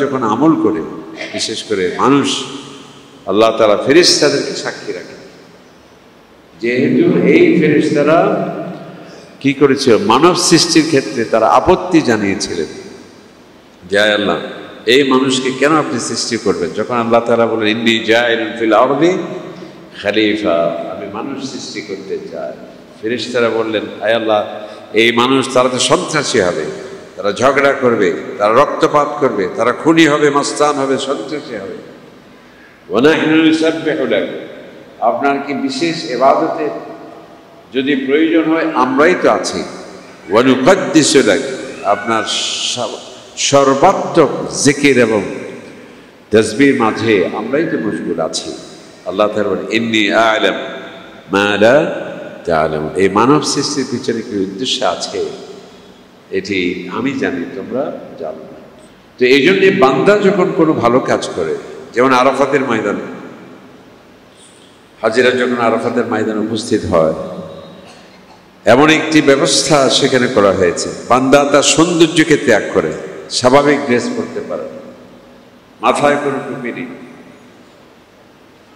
যখন আমল করে, বিশেষ করে মানুষ, আল্লাহ তাআলা ফেরেশতাদেরকে সাক্ষী রাখে। যেহেতু এই ফেরেশতারা কি করেছিল, মানব সৃষ্টির ক্ষেত্রে তারা আপত্তি জানিয়েছিলেন যে আল্লাহ, এই মানুষকে কেন আপনি সৃষ্টি করবেন? যখন আল্লাহ তাআলা বলেন ইন্নী জাইলুন ফিল আরদি খলিফা, আমি মানুষ সৃষ্টি করতে চাই, ফেরেশতারা বললেন আয় আল্লাহ, এই মানুষ তারা তো সন্ত্রাসী হবে, তারা ঝগড়া করবে, তারা রক্তপাত করবে, তারা খুনি হবে, মাস্তান হবে, সন্ত্রাসী হবে। ওয়া নাহনু নুসাব্বিহু লাক, আপনার কি বিশেষ ইবাদতে যদি প্রয়োজন হয় আমরাই তো আছি। ওয়া নুকদ্দিসু লাক, আপনার সর্বাত্মক জিকির এবং তাসবিহ মাঝে আমরাই তো মশগুল আছি। আল্লাহ তাআলা বলেন ইন্নী আ'লাম মা লা তা'লামুন, এই মানব সৃষ্টির পিছনে কি উদ্দেশ্য আছে এটি আমি জানি, তোমরা জানো না। তো এই জন্য বান্দা যখন কোনো ভালো কাজ করে, যেমন আরাফাতের ময়দানে হাজিরা যখন আরাফাতের ময়দানে উপস্থিত হয়, এমন একটি ব্যবস্থা সেখানে করা হয়েছে, বান্দা তার সৌন্দর্যকে ত্যাগ করে স্বাভাবিক ড্রেস পরতে পারে, মাথায় কোনো টুপি নেই,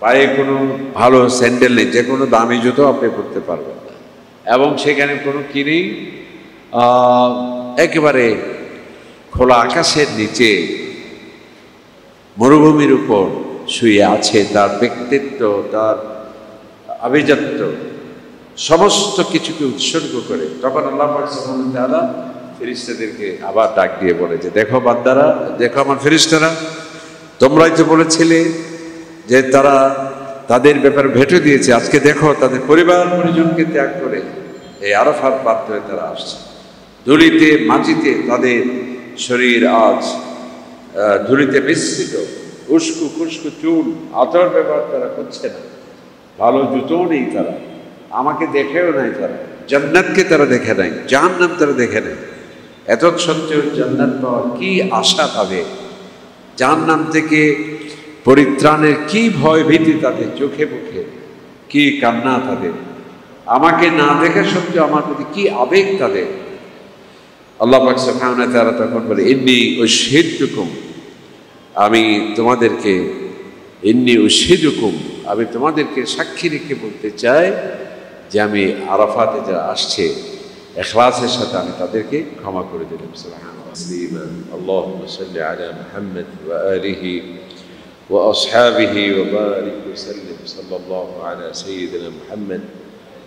পায়ে কোনো ভালো স্যান্ডেল নেই, যে কোনো দামি জুতো আপনি পরতে পারবেন, এবং সেখানে কোনো কি নেই, একেবারে খোলা আকাশের নিচে মরুভূমির উপর শুয়ে আছে, তার ব্যক্তিত্ব, তার আভিজাত্য সমস্ত কিছুকে উৎসর্গ করে। তখন আল্লাহ পাক সুবহানাহু ওয়া তাআলা ফেরেশতাদেরকে আবার ডাক দিয়ে বলে যে দেখো বান্দারা, দেখো আমার ফেরেশতারা, তোমরাই তো বলেছিলে যে তারা তাদের ব্যাপারে ভেটো দিয়েছে, আজকে দেখো তাদের পরিবার পরিজনকে ত্যাগ করে এই আরাফার প্রান্তরে তারা আসছে। ধুলিতে মাটিতে তাদের শরীর আজ ধুলিতে মিশ্রিত, উস্কু খুস্কু চুল, আতর ব্যবহার তারা করছে না, ভালো জুতো নেই, তারা আমাকে দেখেও নাই, তারা জান্নাতকে তারা দেখে নাই, জাহান্নাম তারা দেখে নাই। এত সত্ত্বেও জান্নাত পাওয়ার কি আশা পাবে, জাহান্নাম থেকে পরিত্রাণের কি ভয় ভীতি তাদের চোখে মুখে, কি কান্না তাদের, আমাকে না দেখা সত্ত্বেও আমার প্রতি কি আবেগ তাদের। আল্লাহ পাক সুবহানাহু ওয়া তাআলা তখন বলে ইন্নী উশহিদুকুম, আমি তোমাদেরকে, ইন্নী উশহিদুকুম, আমি তোমাদেরকে সাক্ষী রেখে বলতে চাই যে আমি আরাফাতে যারা আসছে ইখলাসের সাথে আমি তাদেরকে ক্ষমা করে দিলাম। সুবহানাল্লাহ। আল্লাহুম্মা সাল্লি আলা মুহাম্মদ ওয়া আলিহি ওয়া আসহাবিহি ওয়া বারিক ওয়া সাল্লিম, সাল্লাল্লাহু আলা সাইয়্যিদিনা মুহাম্মদ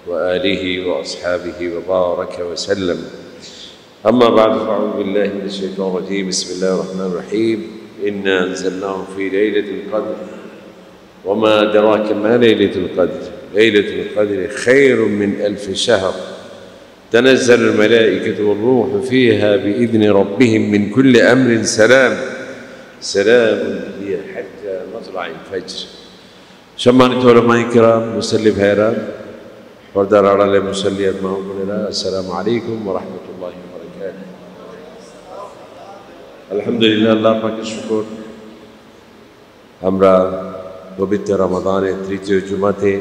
ওয়া আলিহি ওয়া আসহাবিহি ওয়া বারাকা ওয়া সাল্লাম। أما بعد فأعوذ بالله من الشيطان الرجيم. بسم الله الرحمن الرحيم. إنا أنزلناه في ليلة القدر وما أدراك ما ليلة القدر. ليلة القدر خير من 1000 شهر. تنزل الملائكة والروح فيها بإذن ربهم من كل أمر سلام. سلام هي حتى مطلع الفجر. সম্মানিত উলামায়ে কিরাম, মুসল্লি ভাইরা, পর্দার আড়ালে মুসল্লিয়াত মা বোনেরা, আসসালামু আলাইকুম ওয়া রাহমাতুল্লাহি ওয়া বারাকাতুহু। আলহামদুলিল্লাহ, আল্লাহ পাকের শুকর, আমরা পবিত্র রমাদানের তৃতীয় জুমাতে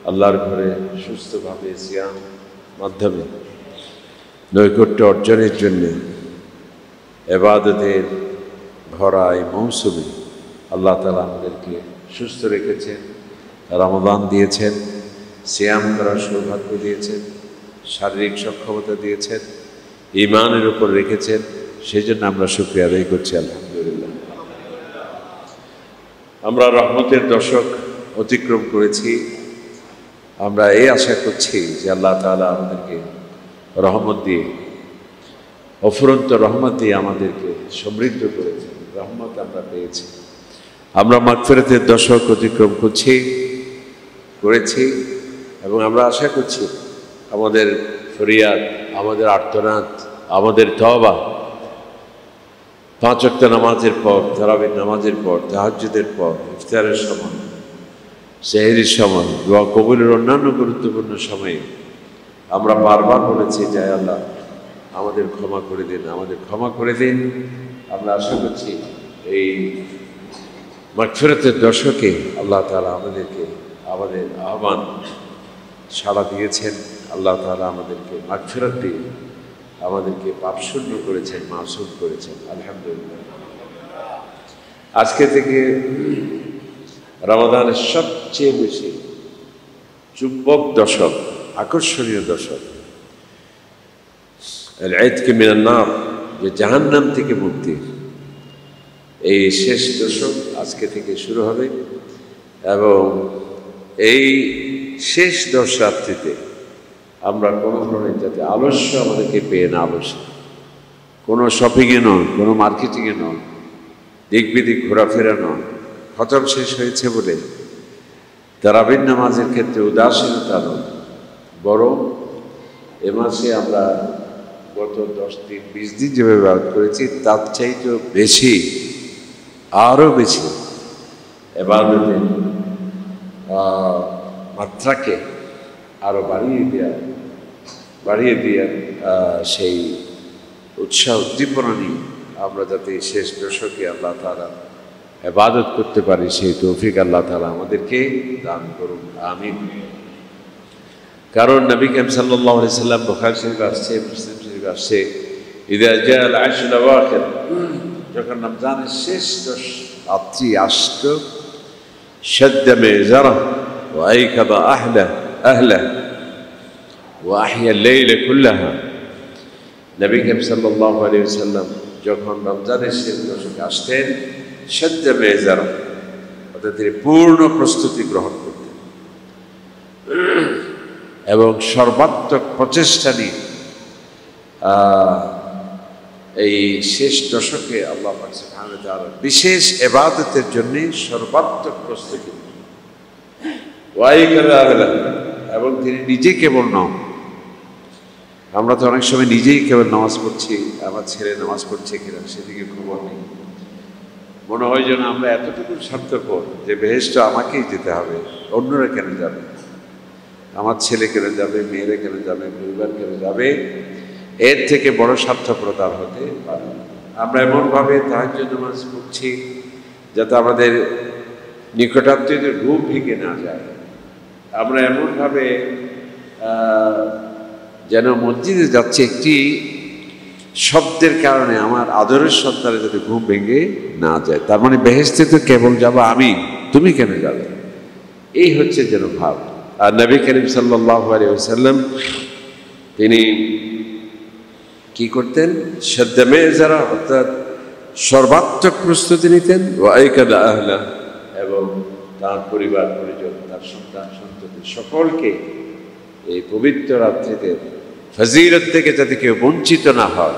আল্লাহর ঘরে সুস্থভাবে সিয়াম মাধ্যমে নৈকট্য অর্জনের জন্য ইবাদতের ভরা এই মৌসুমে আল্লাহ তাআলা আমাদেরকে সুস্থ রেখেছেন, রমাদান দিয়েছেন, সিয়াম করার সৌভাগ্য দিয়েছেন, শারীরিক সক্ষমতা দিয়েছেন, ঈমানের উপর রেখেছেন, সেই জন্য আমরা শুকরিয়া আদায় করছি আলহামদুলিল্লাহ। আমরা রহমতের দশক অতিক্রম করেছি, আমরা এই আশা করছি যে আল্লাহ তাআলা আমাদেরকে রহমত দিয়ে, অফুরন্ত রহমত দিয়ে আমাদেরকে সমৃদ্ধ করেছেন, রহমত আমরা পেয়েছি। আমরা মাগফিরাতের দশক অতিক্রম করেছি এবং আমরা আশা করছি আমাদের ফরিয়াদ, আমাদের আর্তনাদ, আমাদের তওবা 5 ওয়াক্ত নামাজের পর, তারাবির নামাজের পর, তাহাজ্জুদের পর, ইফতারের সময়, সেহরির সময়, দোয়া কবুলের অন্যান্য গুরুত্বপূর্ণ সময়ে আমরা বারবার বলেছি যে আল্লাহ আমাদের ক্ষমা করে দিন, আমাদের ক্ষমা করে দিন। আমরা আশা করছি এই মাগফিরাতের দশকে আল্লাহ তাআলা আমাদেরকে, আমাদের আহ্বান সাড়া দিয়েছেন, আল্লাহ তাআলা আমাদেরকে মাগফিরাত দিয়ে আমাদেরকে পাপশূন্য করেছেন, মাসুম করেছেন। আলহামদুলিল্লাহ। আজকে থেকে রমাদানের সবচেয়ে বেশি চুম্বক দশক, আকর্ষণীয় দশক, আল-ইতক মিনান নার, যে জাহান্নাম থেকে মুক্তি, এই শেষ দশক আজকে থেকে শুরু হবে। এবং এই শেষ 10 রাত্রিতে আমরা কোনো ধরনের যাতে আলস্য আমাদেরকে পেয়ে না বসে, কোনো শপিংয়ে নয়, কোনো মার্কেটিংয়ে নয়, দিক বিদিক ঘোরাফেরা নয়, খতম শেষ হয়েছে বলে তারাবির নামাজের ক্ষেত্রে উদাসীনতা নয়, বরং এ মাসে আমরা গত 10 দিন 20 দিন যেভাবে ব্যবহার করেছি তার চাইতেও বেশি, আরও বেশি ইবাদতের মাত্রাকে আরও বাড়িয়ে দেওয়ার সেই উৎসাহ উদ্দীপনা নিয়ে আমরা যাতে শেষ দশকে আল্লাহ তাআলা ইবাদত করতে পারি, সেই তৌফিক আল্লাহ তাআলা আমাদেরকে দান করুন, আমিন। কারণ নবী করিম সাল্লাল্লাহু আলাইহি সাল্লাম, বুখারী শরীফে আসছে, মুসলিম শরীফে আসছে, ইযা জাআ আল-আশরুল আওয়াখির, যখন রমজানের শেষ 10 রাত্রি আসতো, শাদ্দা মিজারা ওয়া আইকাদা আহলা ওয়া আহইয়া আল-লাইলা কুল্লাহা। নবী করিম সাল্লাল্লাহু আলাইহি ওয়াসাল্লাম যখন রমজানের শেষ দশকে আসতেন, শাদ্দা মিজারা, অর্থাৎ তিনি পূর্ণ প্রস্তুতি গ্রহণ করতেন এবং সর্বাত্মক প্রচেষ্টা নিয়ে এই শেষ দশকে আল্লাহ পাক সুবহানাহু ওয়া তাআলা বিশেষ ইবাদতের জন্য সর্বাত্মক প্রস্তুতি, এবং তিনি নিজে কেবল নন। আমরা তো অনেক সময় নিজেই কেবল নামাজ পড়ছি, আমার ছেলে নামাজ পড়ছে কিনা সেদিকে খবর নেই, মনে হয় যেন আমরা এতটুকু স্বার্থপর যে বেহেশতে আমাকেই যেতে হবে, অন্যরা কেন যাবে, আমার ছেলে কেন যাবে, মেয়েরা কেন যাবে, পরিবার কেন যাবে, এর থেকে বড় স্বার্থপরতা হতে পারে। আমরা এমনভাবে তাহাজ্জুদ নামাজ পড়ছি যাতে আমাদের নিকটাত্মীয়দের ঘুম ভেঙে না যায়। আমরা এমনভাবে যেন মসজিদে যাচ্ছে একটি শব্দের কারণে আমার আদরের সন্তানের যাতে ঘুম ভেঙে না যায়, তার মানে বেহেশতে তো কেবল যাবো আমি, তুমি কেন যাবে, এই হচ্ছে যেন ভাব। আর নবী করিম সাল্লাল্লাহু আলাইহি ওয়াসাল্লাম তিনি কি করতেন, শাদ্দা মিজারা, অর্থাৎ সর্বাত্মক প্রস্তুতি নিতেন, ওয়া আইকাদা আহলা, এবং তার পরিবার পরিজন, তার সন্তান সন্ততি সকলকে এই পবিত্র রাত্রিতে ফজিলত থেকে যাতে কেউ বঞ্চিত না হয়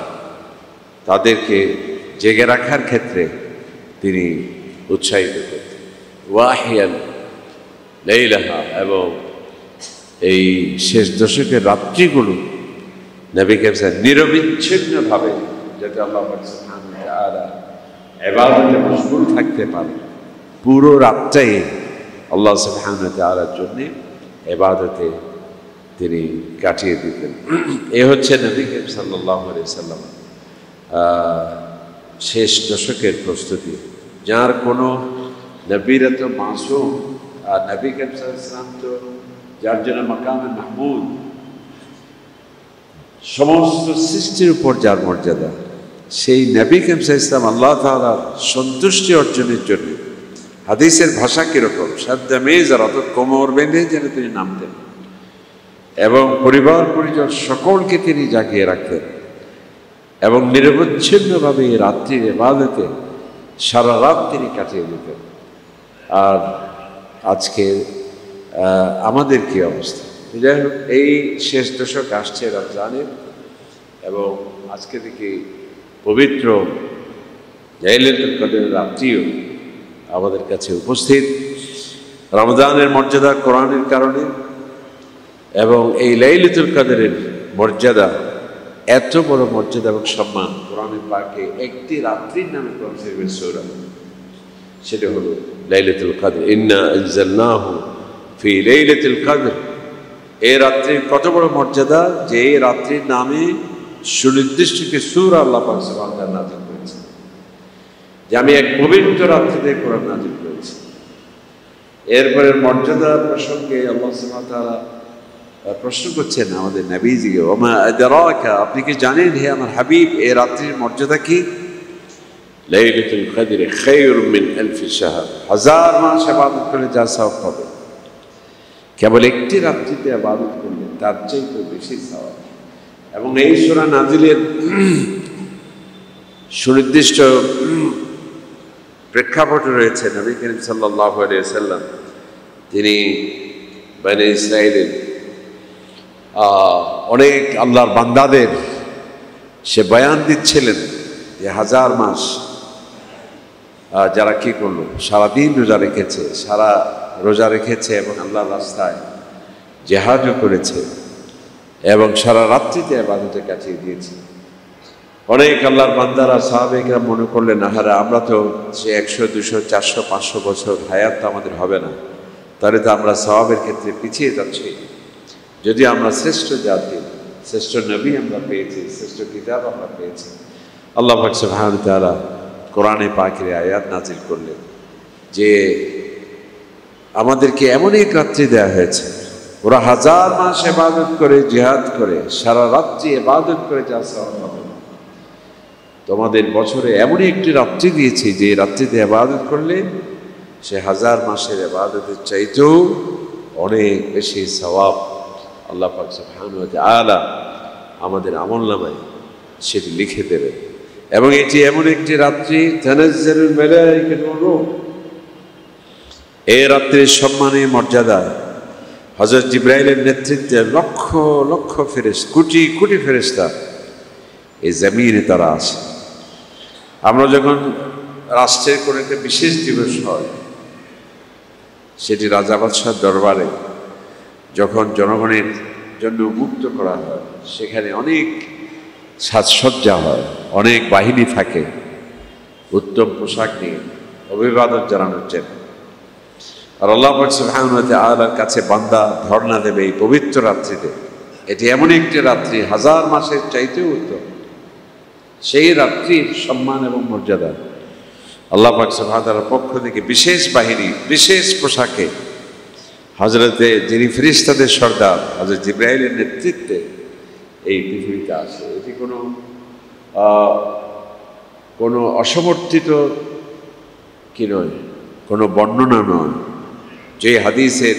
তাদেরকে জেগে রাখার ক্ষেত্রে তিনি উৎসাহিত করতেন। ওয়াহিয়াল লাইলাহা, এবং এই শেষ দশকের রাত্রিগুলো নবী করিম নিরবিচ্ছিন্নভাবে যাতে আল্লাহ সুবহানাহু ওয়া তাআলা ইবাদতে মশগুল থাকতে পারে, পুরো রাতটাই আল্লাহ সুবহানাহু ওয়া তাআলার জন্য ইবাদতে তিনি কাটিয়ে দিতেন। এ হচ্ছে নবী করিম সাল্লাল্লাহু আলাইহি সাল্লাম শেষ দশকের প্রস্তুতি। যার কোনো নবীরা তো মাসুম, আর নবী করিম সাল্লাল্লাহু আলাইহি সাল্লাম তো যার জন্য মাকামে মাহমুদ, সমস্ত সৃষ্টির উপর যার মর্যাদা, সেই নবী করিম সাল্লাল্লাহু আলাইহি সাল্লাম আল্লাহ তাআলার সন্তুষ্টি অর্জনের জন্য হাদিসের ভাষা কিরকম, শাদ্দা মিজারা, অর্থাৎ কোমর বেঁধে যেন তিনি নামতেন এবং পরিবার পরিজন সকলকে তিনি জাগিয়ে রাখতেন এবং নিরবচ্ছিন্নভাবে এই রাত্রির ইবাদতে সারা রাত তিনি কাটিয়ে দিতেন। আর আজকে আমাদের কি অবস্থা? যাই হোক, এই শেষ দশক আসছে রমজানের, এবং আজকে থেকে পবিত্র লাইলাতুল কদরের রাত্রিও আমাদের কাছে উপস্থিত। রমজানের মর্যাদা কোরআনের কারণে, এবং এই লাইলাতুল কদরের মর্যাদা, এত বড় মর্যাদা এবং সম্মান কোরআনের পাকে একটি রাত্রির নামে কোরআন শরীফের সূরা, সেটা হলো লাইলাতুল কদর। ইন্না আনজালনাহু ফি লাইলাতুল কদর। এই রাত্রির কত বড় মর্যাদা যে এই রাত্রির নামে সুনির্দিষ্ট একটি সূরা আল্লাহ পাক সুবহানাহু ওয়া তাআলা নাযিল করেছেন, যে আমি এক পবিত্র রাত্রিতে কোরআন নাযিল করেছি। এরপরে মর্যাদার প্রসঙ্গে আল্লাহ সুবহানাহু ওয়া তাআলা প্রশ্ন করছেন আমাদের নবীজিকে, ওমা আদরাকা, আপনি কি জানেন হে আমার হাবিব এই রাত্রির মর্যাদা কি? লাইলাতুল কদরে খায়রুম মিন আলফি শাহর, 1000 মাস ইবাদত করলে যা সওয়াব পাবে, কেবল একটি রাত্রিতে ইবাদত করলে তার চাইতে বেশি সওয়াব। এবং এই সূরা নাজিলের সুনির্দিষ্ট প্রেক্ষাপট রয়েছে। নবী করিম সাল্লাল্লাহু আলাইহি ওয়াসাল্লাম তিনি বনী ইসরাঈলের অনেক আল্লাহর বান্দাদের সে বয়ান দিচ্ছিলেন যে 1000 মাস যারা কি করলো, সারাদিন রোজা রেখেছে, সারা রোজা রেখেছে এবং আল্লাহর রাস্তায় জিহাদও করেছে এবং সারা রাত্রিতে ইবাদতে কাটিয়ে দিয়েছে। অনেক আল্লাহর বান্দারা সাহাবায়ে মনে করলেন, আহারে আমরা তো সে 100, 200, 400, 500 বছর হায়াত তো আমাদের হবে না, তাহলে তো আমরা সওয়াবের ক্ষেত্রে পিছিয়ে যাচ্ছি। যদি আমরা শ্রেষ্ঠ জাতি, শ্রেষ্ঠ নবী আমরা পেয়েছি, শ্রেষ্ঠ কিতাব আমরা পেয়েছি। আল্লাহ পাক সুবহানাহু ওয়া তাআলা কোরআনে পাকের আয়াত নাজিল করলেন যে আমাদেরকে এমন এক রাত্রি দেওয়া হয়েছে, ওরা 1000 মাস ইবাদত করে, জিহাদ করে, সারা রাত্রি ইবাদত করে যা সওয়াব পাবে, তোমাদের বছরে এমনই একটি রাত্রি দিয়েছি যে রাত্রিতে ইবাদত করলে সে 1000 মাসের ইবাদতের চাইতেও অনেক বেশি সওয়াব আল্লাহ পাক সুবহানাহু ওয়া তাআলা আমাদের আমলনামায় সেটি লিখে দেবেন। এবং এটি এমন একটি রাত্রি, তানাজ্জালুল মালায়েকাতু ওয়ার রূহ, এই রাত্রির সম্মানে মর্যাদা হযরত জিবরাইলের নেতৃত্বে লক্ষ লক্ষ ফেরেশতা, কোটি কোটি ফেরেশতা এই জমিনে তারা আছে। আমরা যখন রাষ্ট্রের কোনো একটা বিশেষ দিবস হয়, সেটি রাজা বাদশার দরবারে যখন জনগণের জন্য মুক্ত করা হয়, সেখানে অনেক সাজসজ্জা হয়, অনেক বাহিনী থাকে উত্তম পোশাক নিয়ে অভিবাদন জানানোর জন্য। আর আল্লাহ পাক সুবহানাহু ওয়া তাআলার কাছে বান্দা ধর্ণা দেবে এই পবিত্র রাত্রিতে। এটি এমন একটি রাত্রি 1000 মাসের চাইতেও উত্তম। সেই রাত্রির সম্মান এবং মর্যাদা আল্লাহ পাক সুবহানাহু ওয়া তাআলার পক্ষ থেকে বিশেষ বাহিনী, বিশেষ পোশাকে হযরতে যিনি ফেরেশতাদের সর্দার হযরত জিবরাইলের নেতৃত্বে এই পৃথিবীতে আসে। এটি কোনো অসমর্থিত কি নয়, কোনো বর্ণনা নয় যে হাদিসের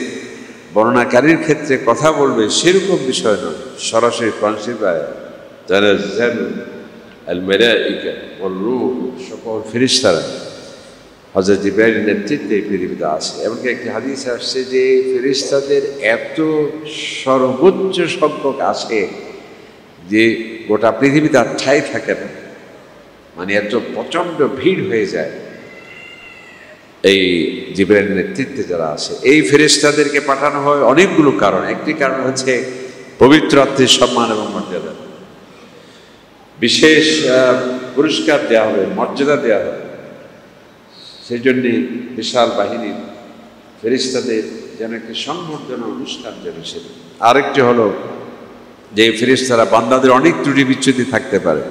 বর্ণনাকারীর ক্ষেত্রে কথা বলবে সেরকম বিষয় নয়, সরাসরি প্রাণশিবায় তানাজ্জালুল মালায়েকা ওয়ার রূহ, সকল ফেরেশতারা হযরত জিবরাইলের নেতৃত্বে এই পৃথিবীতে আসে। এমনকি একটি হাদিসে আসছে যে ফেরেশতাদের এত সর্বোচ্চ সংখ্যক আসে যে গোটা পৃথিবীতে আর ঠাঁই থাকে না, মানে এত প্রচণ্ড ভিড় হয়ে যায় এই জিবরাইলের নেতৃত্বে যারা আসে। এই ফেরেশতাদেরকে পাঠানো হয় অনেকগুলো কারণ। একটি কারণ হচ্ছে পবিত্র রাত্রির সম্মান এবং মর্যাদা, বিশেষ পুরস্কার দেওয়া হবে, মর্যাদা দেওয়া হবে, সেই জন্যে বিশাল বাহিনীর ফেরেশতাদের যেন একটি সংবর্ধনা অনুষ্ঠান যেন ছিল। আরেকটি হলো যে ফেরেশতারা বান্দাদের অনেক ত্রুটি বিচ্যুতি থাকতে পারে,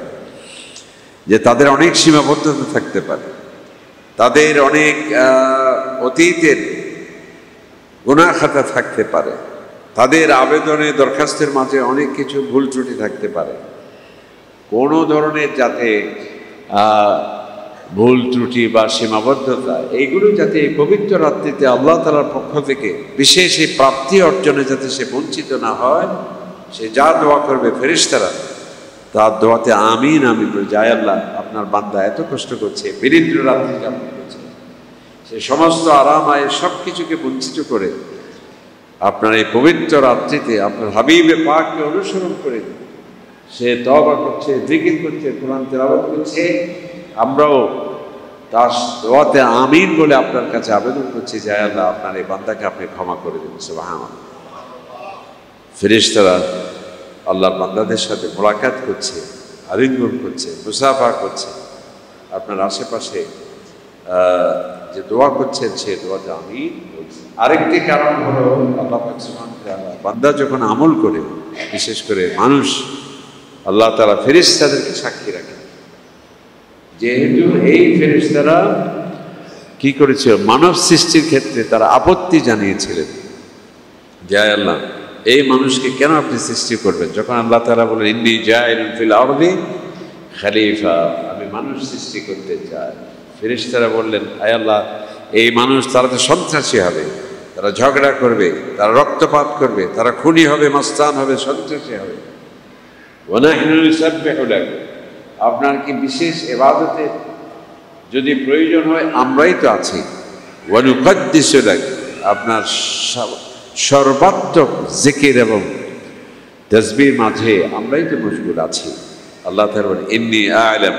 যে তাদের অনেক সীমাবদ্ধতা থাকতে পারে, তাদের অনেক অতীতের গুনাহ খাতা থাকতে পারে, তাদের আবেদনে দরখাস্তের মাঝে অনেক কিছু ভুল ত্রুটি থাকতে পারে। কোনো ধরনের যাতে ভুল ত্রুটি বা সীমাবদ্ধতা এইগুলো যাতে এই পবিত্র রাত্রিতে আল্লাহ তাআলার পক্ষ থেকে বিশেষ এই প্রাপ্তি অর্জনে যাতে সে বঞ্চিত না হয়, সে যা দোয়া করবে ফেরেশতারা তার দোয়াতে আমিন আমিন বলে যায়। আল্লাহ আপনার বান্দা এত কষ্ট করছে, বিরিদ্র রাত্রি যাপন করছে, সে সমস্ত আরাম আয় সব কিছুকে বঞ্চিত করে আপনার এই পবিত্র রাত্রিতে আপনার হাবিবে পাককে অনুসরণ করে সে তওবা করছে, জিকির করছে, কোরআন তেলাওয়াত করছে। আমরাও তার দোয়াতে আমিন বলে আপনার কাছে আবেদন করছি, যায় আল্লাহ আপনার এই বান্দাকে আপনি ক্ষমা করে দেবেন। সুবহানাল্লাহ। ফেরেশতারা আল্লাহর বান্দাদের সাথে মোলাকাত করছে, আলিঙ্গন করছে, মুসাফা করছে, আপনার আশেপাশে যে দোয়া করছেন সে দোয়াতে আমিন বলছে। আরেকটি কারণ হলো আল্লাহ পাক সুবহানাহু ওয়া তাআলা বান্দা যখন আমল করে, বিশেষ করে মানুষ, আল্লাহ তাআলা ফেরেশতাদেরকে সাক্ষী রাখে। যেহেতু এই ফেরেশতারা কি করেছিল, মানব সৃষ্টির ক্ষেত্রে তারা আপত্তি জানিয়েছিলেন যে আল্লাহ এই মানুষকে কেন আপনি সৃষ্টি করবেন, যখন আল্লাহ তাআলা বলেন ইন্নী জাইলুন ফিল আরদি খলিফা, আমি মানুষ সৃষ্টি করতে চায়। ফেরেশতারা বললেন, আয় আল্লাহ, এই মানুষ তারা তো সন্ত্রাসী হবে, তারা ঝগড়া করবে, তারা রক্তপাত করবে, তারা খুনি হবে, মাস্তান হবে, সন্ত্রাসী হবে। ওয়ানাহনু নুসাব্বিহু লাক, আপনার কি বিশেষ ইবাদতের যদি প্রয়োজন হয় আমরাই তো আছি। ওয়া নুকদ্দিসু লাক, আপনার সর্বাত্মক জিকির এবং তাসবিহর মাঝে আমরাই তো মশগুল আছি। আল্লাহ তাআলা বলেন, ইন্নী আ'লাম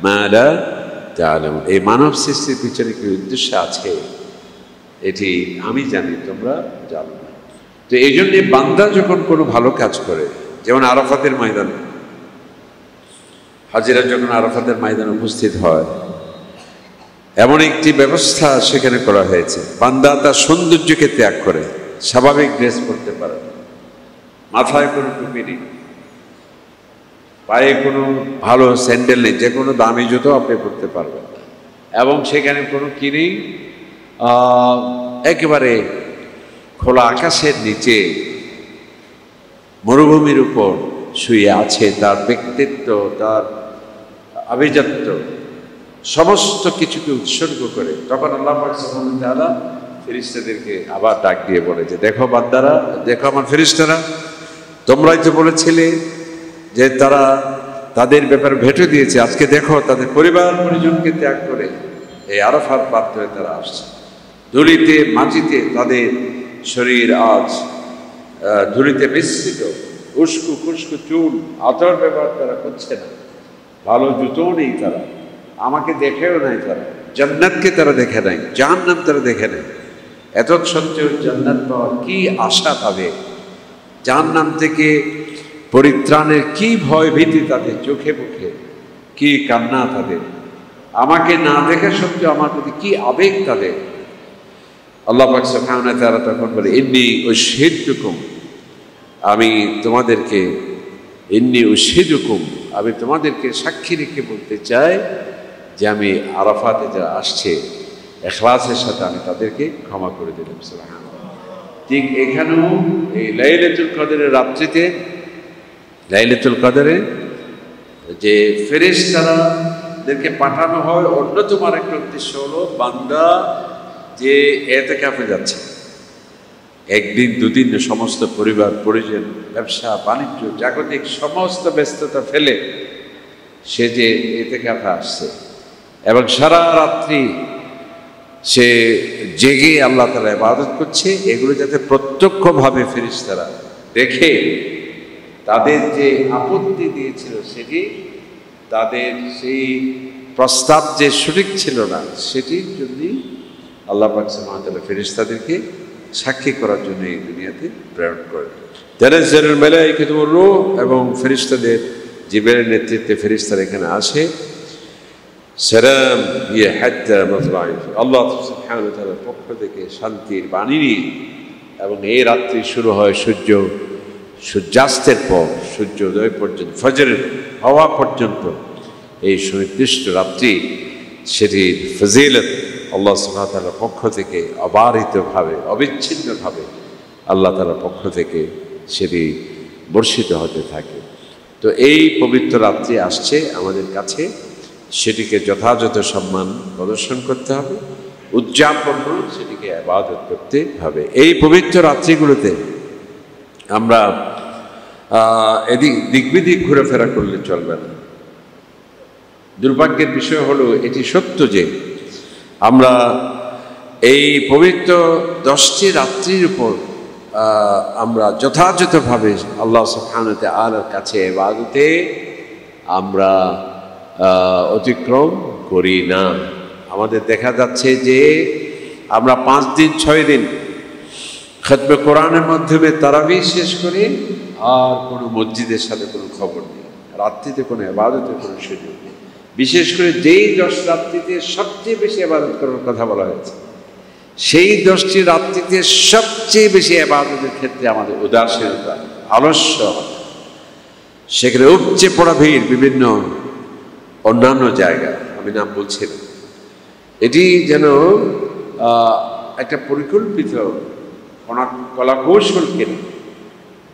মা লা তা'লামুন, এই মানব সৃষ্টির পিছনে কি উদ্দেশ্য আছে এটি আমি জানি, তোমরা জানো না। তো এই জন্যে বান্দা যখন কোনো ভালো কাজ করে, যেমন আরাফাতের ময়দানে হাজিরা যখন আরাফাতের ময়দানে উপস্থিত হয়, এমন একটি ব্যবস্থা সেখানে করা হয়েছে, বান্দা তার সৌন্দর্যকে ত্যাগ করে স্বাভাবিক ড্রেস পরতে পারে, মাথায় কোনো টুপি নেই, পায়ে কোনো ভালো স্যান্ডেল নেই, যে কোনো দামি জুতো আপনি পরতে পারবেন, এবং সেখানে কোনো কি নেই, একেবারে খোলা আকাশের নিচে মরুভূমির উপর শুয়ে আছে। তার ব্যক্তিত্ব, তার আভিজাত্য সমস্ত কিছুকে উৎসর্গ করে। তখন আল্লাহ পাক সুবহানাহু ওয়া তাআলা ফেরেশতাদেরকে আবার ডাক দিয়ে বলে যে, দেখো বান্দারা, দেখো আমার ফেরেশতারা, তোমরাই তো বলেছিলে যে তারা তাদের ব্যাপারে ভেটো দিয়েছে, আজকে দেখো তাদের পরিবার পরিজনকে ত্যাগ করে এই আরাফার প্রান্তরে তারা আসছে। ধুলিতে মাটিতে তাদের শরীর আজ ধুলিতে মিশ্রিত, উস্কু খুস্কু চুল, আতর ব্যবহার তারা করছে না, ভালো জুতোও নেই তারা, আমাকে দেখেও নাই তারা, জান্নাতকে তারা দেখে নাই, জাহান্নাম তারা দেখে নাই। এত সত্ত্বেও জান্নাত পাওয়ার কি আশা পাবে, জাহান্নাম থেকে পরিত্রাণের কি ভয় ভীতি তাদের চোখে মুখে, কি কান্না তাদের, আমাকে না দেখা সত্ত্বেও আমার প্রতি কি আবেগ তাদের। আল্লাহ পাক সুবহানাহু ওয়া তাআলা তখন বলে, ইন্নী উশহিদুকুম, আমি তোমাদেরকে, ইন্নী উশহিদুকুম, আমি তোমাদেরকে সাক্ষী রেখে বলতে চাই যে আমি আরাফাতে যারা আসছে ইখলাসের সাথে আমি তাদেরকে ক্ষমা করে দিলাম। সুবহানাল্লাহ। ঠিক এখানেও এই লাইলাতুল কদরের রাত্রিতে, লাইলাতুল কদরে যে ফেরেশতাদেরকে পাঠানো হয়, অন্যতম আরেকটা উদ্দেশ্য হলো বান্দা যে এতেকাফে যাচ্ছে, একদিন দুদিন সমস্ত পরিবার পরিজন, ব্যবসা বাণিজ্য, জাগতিক সমস্ত ব্যস্ততা ফেলে সে যে এতেকাফে আসছে এবং সারা রাত্রি সে জেগে আল্লাহ তাআলা ইবাদত করছে, এগুলো যাতে প্রত্যক্ষভাবে ফেরেশতারা দেখে, তাদের যে আপত্তি দিয়েছিল সেটি, তাদের সেই প্রস্তাব যে সঠিক ছিল না সেটির জন্যই আল্লাহ পাক সুবহানাহু ওয়া তাআলা ফেরেশতাদেরকে সাক্ষী করার জন্য এই দুনিয়াতে প্রেরণ করেন। তানাজ্জালুল মালায়েকাতু ওয়ার রূহ, এবং ফেরেশতাদের জিবরাইলের নেতৃত্বে ফেরেশতারা এখানে আসে। সালাম ইয়া হাত্তা মাতলা'i, আল্লাহ সুবহানাহু ওয়া তাআলার পক্ষ থেকে শান্তির বাণী নিয়ে, এবং এই রাত্রি শুরু হয় সূর্যাস্তের পর সূর্যোদয় পর্যন্ত, ফজরের হওয়া পর্যন্ত এই সুনির্দিষ্ট রাত্রি, সেটির ফজিলত আল্লাহ সুবহানাহু ওয়া তাআলার পক্ষ থেকে অবারিতভাবে, অবিচ্ছিন্নভাবে আল্লাহ তাআলার পক্ষ থেকে সেটি বর্ষিত হতে থাকে। তো এই পবিত্র রাত্রি আসছে আমাদের কাছে, সেটিকে যথাযথ সম্মান প্রদর্শন করতে হবে, উদযাপন করে সেটিকে ইবাদত করতে হবে। এই পবিত্র রাত্রিগুলোতে আমরা দিক বিদিক ঘুরেফেরা করলে চলবে না। দুর্ভাগ্যের বিষয় হলো এটি সত্য যে আমরা এই পবিত্র 10টি রাত্রির উপর আমরা যথাযথভাবে আল্লাহ সুবহানাহু ওয়া তাআলার কাছে ইবাদতে আমরা অতিক্রম করি না। আমাদের দেখা যাচ্ছে যে আমরা 5 দিন 6 দিন খতমে কোরআনের মাধ্যমে তারাবি শেষ করি, আর কোনো মসজিদের সাথে কোনো খবর নেই, রাত্রিতে কোনো ইবাদতের কোনো সুযোগ নেই। বিশেষ করে যেই 10 রাত্রিতে সবচেয়ে বেশি ইবাদত করার কথা বলা হয়েছে, সেই 10টি রাত্রিতে সবচেয়ে বেশি ইবাদতের ক্ষেত্রে আমাদের উদাসীনতা, আলস্য, সেখানে উপচে পড়া ভিড় বিভিন্ন অন্যান্য জায়গা, আমি নাম বলছি না, এটি যেন একটা পরিকল্পিত কলা কৌশল কেন,